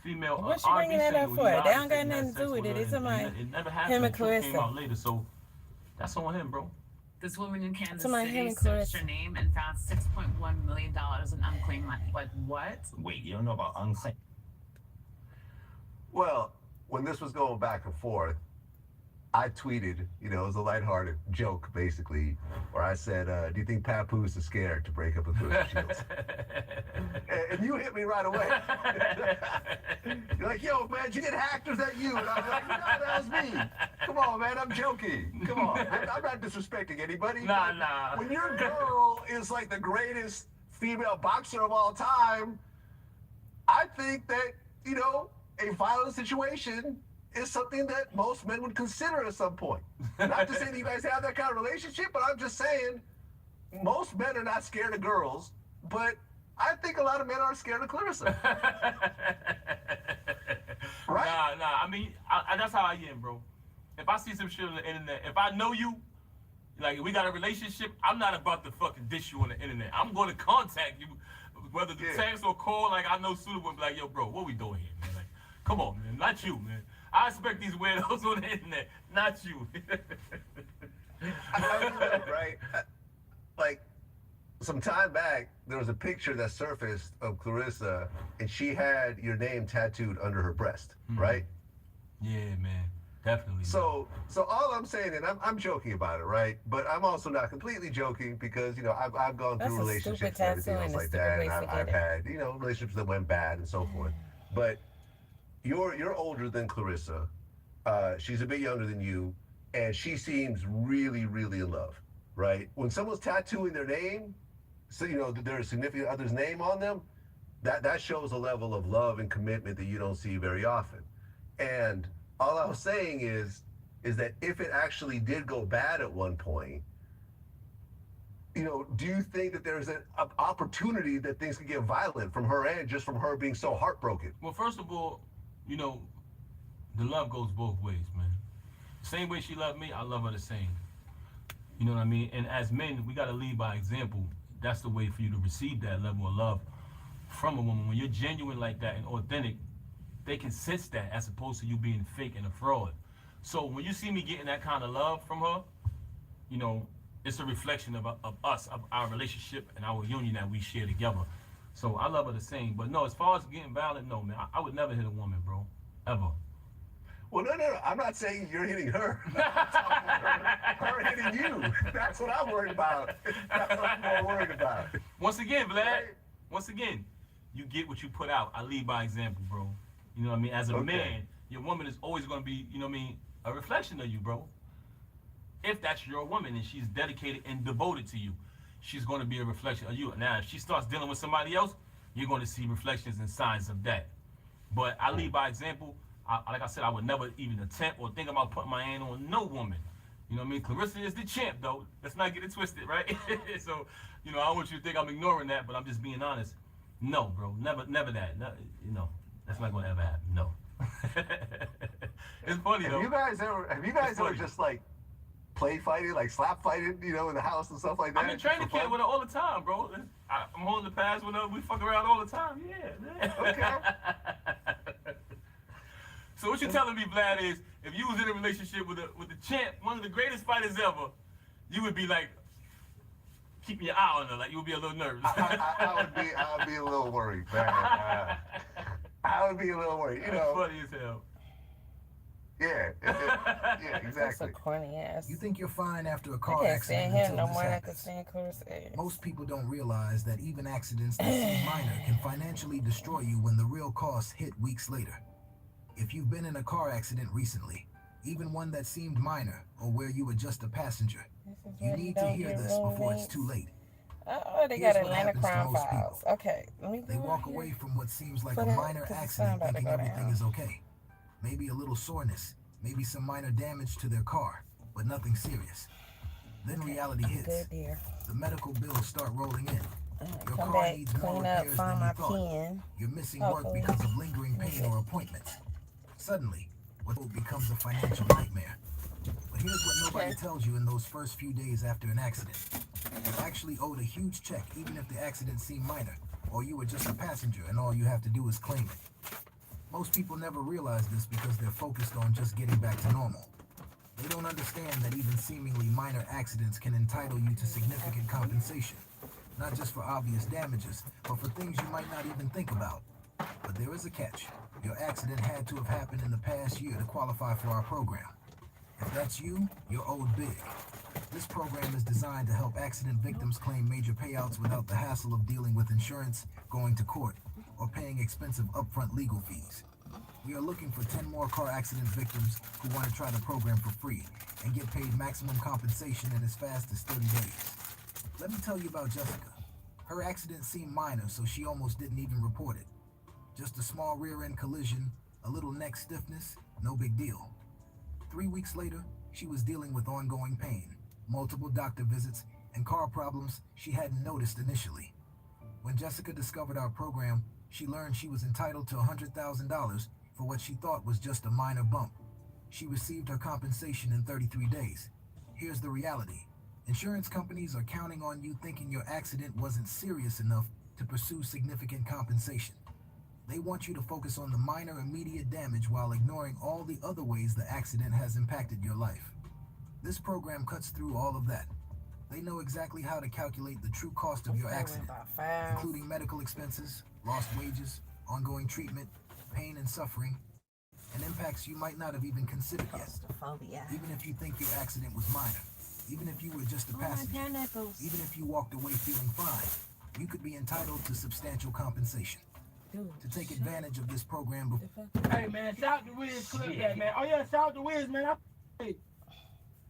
female. What you bringing that up for? They don't got nothing to do with it. It's somebody. It never happened. Him and Clarissa. Came out later, so that's on him, bro. This woman in Kansas Somebody City searched her name and found $6.1 million in unclaimed money. Like, what? Wait, you don't know about unclaimed? Well, when this was going back and forth, I tweeted, you know, it was a lighthearted joke, basically, where I said, do you think Papoose is scared to break up with Clarissa Shields? and you hit me right away. You're like, yo, man, did you get hacked? Was that you? And I was like, no, that was me. Come on, man, I'm joking. Come on. I'm not disrespecting anybody. Nah. When your girl is like the greatest female boxer of all time, I think that, you know, a violent situation is something that most men would consider at some point. Not to say that you guys have that kind of relationship, but I'm just saying most men are not scared of girls, but I think a lot of men are scared of Clarissa. Right? Nah. I mean, that's how I am, bro. If I see some shit on the internet, if I know you, like we got a relationship, I'm not about to fucking dish you on the internet. I'm going to contact you, whether the text or call. Like I know Suda would be like, yo, bro, what we doing here, man? Like, come on, man, not you, man. I expect these weirdos on the internet, not you. Right? Like, some time back, there was a picture that surfaced of Clarissa, and she had your name tattooed under her breast, right? Yeah, man, definitely. So all I'm saying, and I'm joking about it, right? But I'm also not completely joking because, you know, I've gone through relationships and everything else like that, and I've had, you know, relationships that went bad and so forth. But you're older than Clarissa. She's a bit younger than you, and she seems really, really in love, right? When someone's tattooing their name, so you know there's a significant other's name on them, that shows a level of love and commitment that you don't see very often. And all I was saying is that if it actually did go bad at one point, you know, do you think that there's an opportunity that things could get violent from her end, just from her being so heartbroken? Well, first of all, you know, the love goes both ways, man. Same way she loved me, I love her the same. You know what I mean? And as men, we got to lead by example. That's the way for you to receive that level of love from a woman. When you're genuine like that and authentic, they can sense that as opposed to you being fake and a fraud. So when you see me getting that kind of love from her, you know, it's a reflection of us, of our relationship and our union that we share together. So I love her the same. But no, as far as getting violent, no, man. I would never hit a woman, bro. Ever. Well, no. I'm not saying you're hitting her. her hitting you. That's what I'm worried about. That's what I'm more worried about. Once again, Vlad, once again, you get what you put out. I lead by example, bro. You know what I mean? As a man, your woman is always going to be, you know what I mean, a reflection of you, bro. If that's your woman and she's dedicated and devoted to you, she's going to be a reflection of you. Now, if she starts dealing with somebody else, you're going to see reflections and signs of that. But I lead by example. Like I said, I would never even attempt or think about putting my hand on no woman. You know what I mean? Clarissa is the champ, though. Let's not get it twisted, right? So, you know, I don't want you to think I'm ignoring that, but I'm just being honest. No, bro, never that. No, you know, that's not going to ever happen. No. It's funny, though. Have you guys ever just, like, play fighting, like slap fighting, you know, in the house and stuff like that? I'm in training camp with her all the time, bro. I'm holding the pads with her. We fuck around all the time. Yeah. Okay. So what you're telling me, Vlad, is if you was in a relationship with the champ, one of the greatest fighters ever, you would be like keeping your eye on her, like you would be a little nervous. I would be a little worried, man. I would be a little worried, you know. Funny as hell. Yeah, exactly. That's a corny ass. You think you're fine after a car accident until this happens. Most people don't realize that even accidents that seem minor can financially destroy you when the real costs hit weeks later. If you've been in a car accident recently, even one that seemed minor or where you were just a passenger, you need to hear this before it's too late. Oh, they got Atlanta crime files. Okay, they walk away from what seems like a minor accident thinking everything is okay. Maybe a little soreness, maybe some minor damage to their car, but nothing serious. Then reality hits. The medical bills start rolling in. Your car needs more repairs than you thought. You're missing work because of lingering pain or appointments. Suddenly, what becomes a financial nightmare. But here's what nobody tells you in those first few days after an accident. You actually owed a huge check even if the accident seemed minor, or you were just a passenger and all you have to do is claim it. Most people never realize this because they're focused on just getting back to normal. They don't understand that even seemingly minor accidents can entitle you to significant compensation. Not just for obvious damages, but for things you might not even think about. But there is a catch. Your accident had to have happened in the past year to qualify for our program. If that's you, you're owed big. This program is designed to help accident victims claim major payouts without the hassle of dealing with insurance, going to court, or paying expensive upfront legal fees. We are looking for 10 more car accident victims who want to try the program for free and get paid maximum compensation in as fast as 30 days. Let me tell you about Jessica. Her accident seemed minor, so she almost didn't even report it. Just a small rear-end collision, A little neck stiffness, no big deal. 3 weeks later, she was dealing with ongoing pain, multiple doctor visits, and car problems she hadn't noticed initially. When Jessica discovered our program, she learned she was entitled to $100,000 for what she thought was just a minor bump. She received her compensation in 33 days. Here's the reality. Insurance companies are counting on you thinking your accident wasn't serious enough to pursue significant compensation. They want you to focus on the minor immediate damage while ignoring all the other ways the accident has impacted your life. This program cuts through all of that. They know exactly how to calculate the true cost of your accident, including medical expenses, lost wages, ongoing treatment, pain and suffering, and impacts you might not have even considered yet. Even if you think your accident was minor, even if you were just a passenger, even if you walked away feeling fine, you could be entitled to substantial compensation. To take advantage of this program Hey man, shout out to Wiz Clip that, man. Oh yeah, shout out to Wiz, man.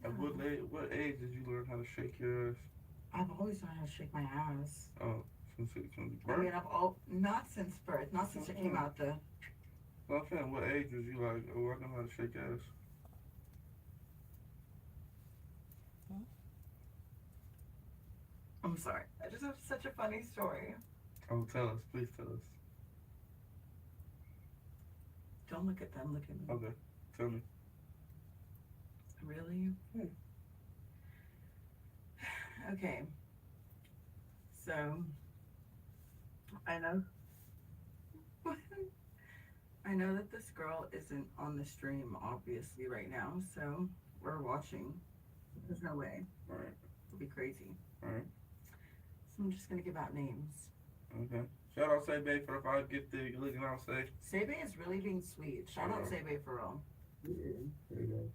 At what age did you learn how to shake your ass? I've always known how to shake my ass. Oh, since birth? I mean, not since birth, not since it came out the... Well, I'm saying, what age was you like, oh, I know how to shake ass? I'm sorry. I just have such a funny story. Oh, tell us. Please tell us. Don't look at them, look at me. Okay, tell me. Really? Okay. So, I know that this girl isn't on the stream, obviously, right now, so we're watching. There's no way. Alright. It'll be crazy. Alright. So I'm just gonna give out names. Okay. Shout out Sebe for the 5 gifted. Looking out, say. Sebe is really being sweet. Shout out Sebe for real. There you go.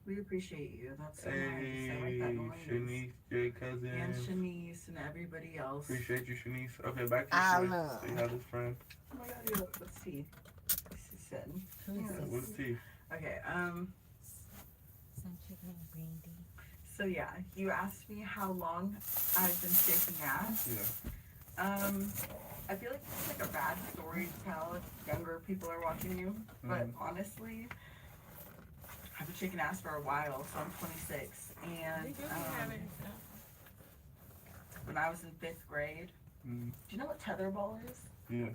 We appreciate you. That's so nice. I like that noise. Shanice, Jay Cousin. And Shanice and everybody else. Appreciate you, Shanice. Okay, back to your friend. So you have this friend. Oh my god, yeah, let's see. This is said. What's tea? Okay, Some chicken brandy. So yeah, you asked me how long I've been shaking ass. Yeah. I feel like it's like a bad story to tell if younger people are watching you, but honestly, I've been shaking ass for a while, so I'm 26, and when I was in 5th grade, do you know what tetherball is? Yeah.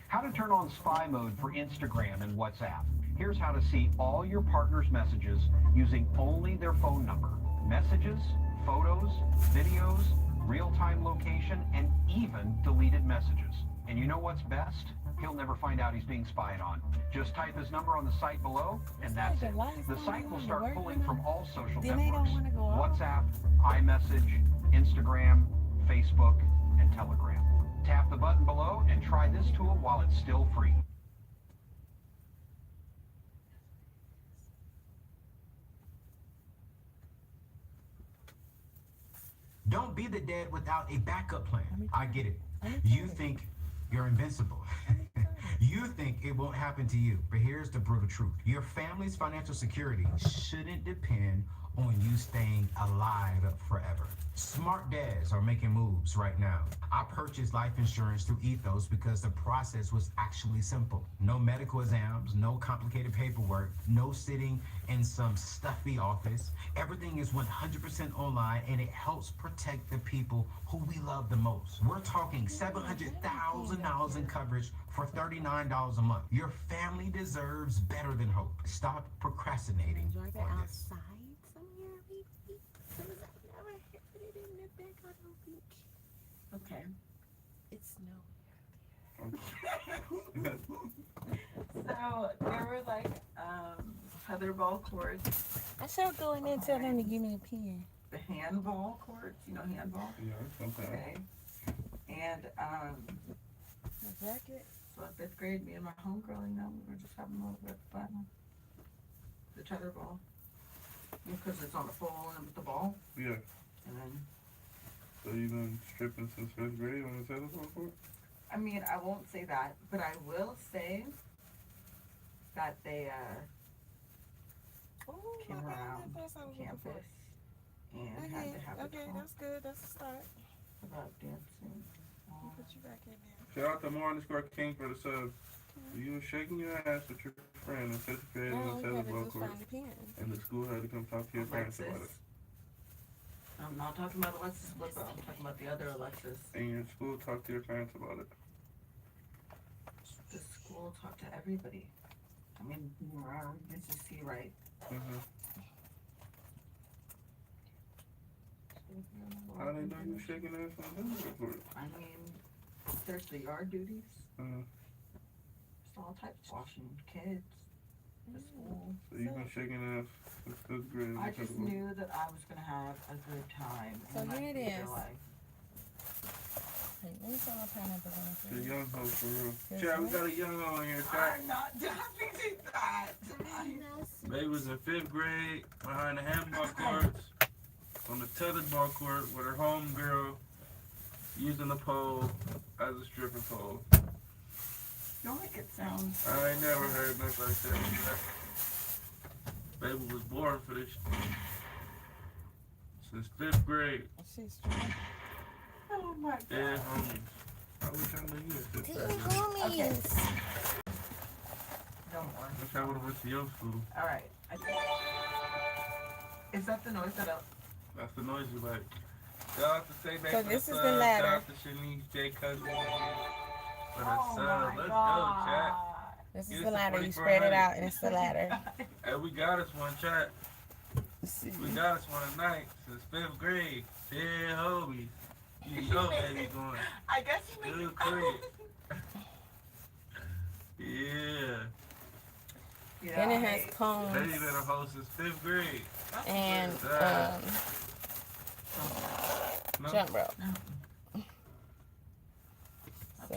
How to turn on spy mode for Instagram and WhatsApp. Here's how to see all your partner's messages using only their phone number. Messages, photos, videos, real-time location, and even deleted messages. And you know what's best? He'll never find out he's being spied on. Just type his number on the site below, and that's it. The site will start pulling from all social networks. WhatsApp, iMessage, Instagram, Facebook, and Telegram. Tap the button below and try this tool while it's still free. Don't be the dad without a backup plan. I get it. You think you're invincible. You think it won't happen to you. But here's the brutal truth. Your family's financial security shouldn't depend on you staying alive forever. Smart dads are making moves right now. I purchased life insurance through Ethos because the process was actually simple. No medical exams, no complicated paperwork, no sitting in some stuffy office. Everything is 100% online, and it helps protect the people who we love the most. We're talking $700,000 in coverage for $39 a month. Your family deserves better than hope. Stop procrastinating on this. Okay. It's no. So there were like tetherball cords. I should go in there and tell them to give me a pen. The handball cords, you know handball? Yeah, okay. And My jacket. so in 5th grade, me and my homegirl, you know, we were just having a little bit of fun. The tetherball. Because it's on the pole and with the ball. Yeah. And then So you've been stripping since 5th grade on the tetherball court? I mean, I won't say that, but I will say that they came around campus and had to have a talk That's good. That's a start. about dancing. I'll put you back in there. Shout out to more_King for the sub. You were shaking your ass with your friend in 5th grade on the tetherball court, and the school had to come talk to your parents about it. I'm not talking about Alexis Flipper. I'm talking about the other Alexis. And your school talked to your parents about it. The school talked to everybody. I mean, this is C, right? How do they know you shaking ass on the tetherball court? I mean, there's the yard duties. There's all types of washing kids. The school. So you've been shaking ass since 5th grade. I just knew that I was gonna have a good time. So here it is. Life. Let me saw my pineapple on It's a young hoe for real. Chat, we got a young hoe in here, chat. I'm not doing that. Baby was in 5th grade behind the handball courts on the tetherball court with her homegirl using the pole as a stripping pole. Don't make it sound. I ain't never heard nothing like that. Baby was born for this since 5th grade. She's strong. Oh my God. Yeah, homies. I wish I knew you in 5th grade. Homies. Don't worry. I wish I would have went to your school. All right. Is that the noise that That's the noise you like. Shout out to Say So this is the ladder. Shout out to Shanice J. Cousin. For the Oh sub. my Let's God. go, chat. This Get is us the ladder. You 4400. spread it out, and it's the ladder. Hey, we got us one, chat. We got us one tonight since 5th grade. Yeah, homies. You know, baby, going. I guess you make Good credit. Yeah. And it has cones. Baby been a host since 5th grade. And No? jump rope. So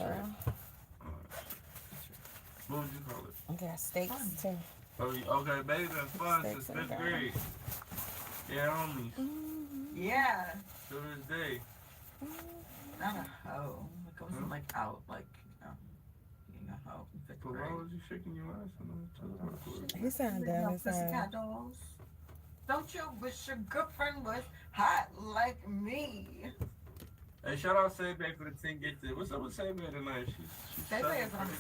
What would you call it? I got steaks too. Oh, okay, baby been fun since Steaks and 5th grade. Yeah, homies. Yeah. To this day. Not a hoe. Like, I wasn't like out, like, you know, being a hoe in 5th But grade. why was you shaking your ass on the tetherball? He sounded dumb. He Pussycat sounded. dolls. Don't you wish your girlfriend was hot like me? Hey, shout out Say Bae for the 10 gifted. What's up with Say Bae tonight? She's Say Bae is on the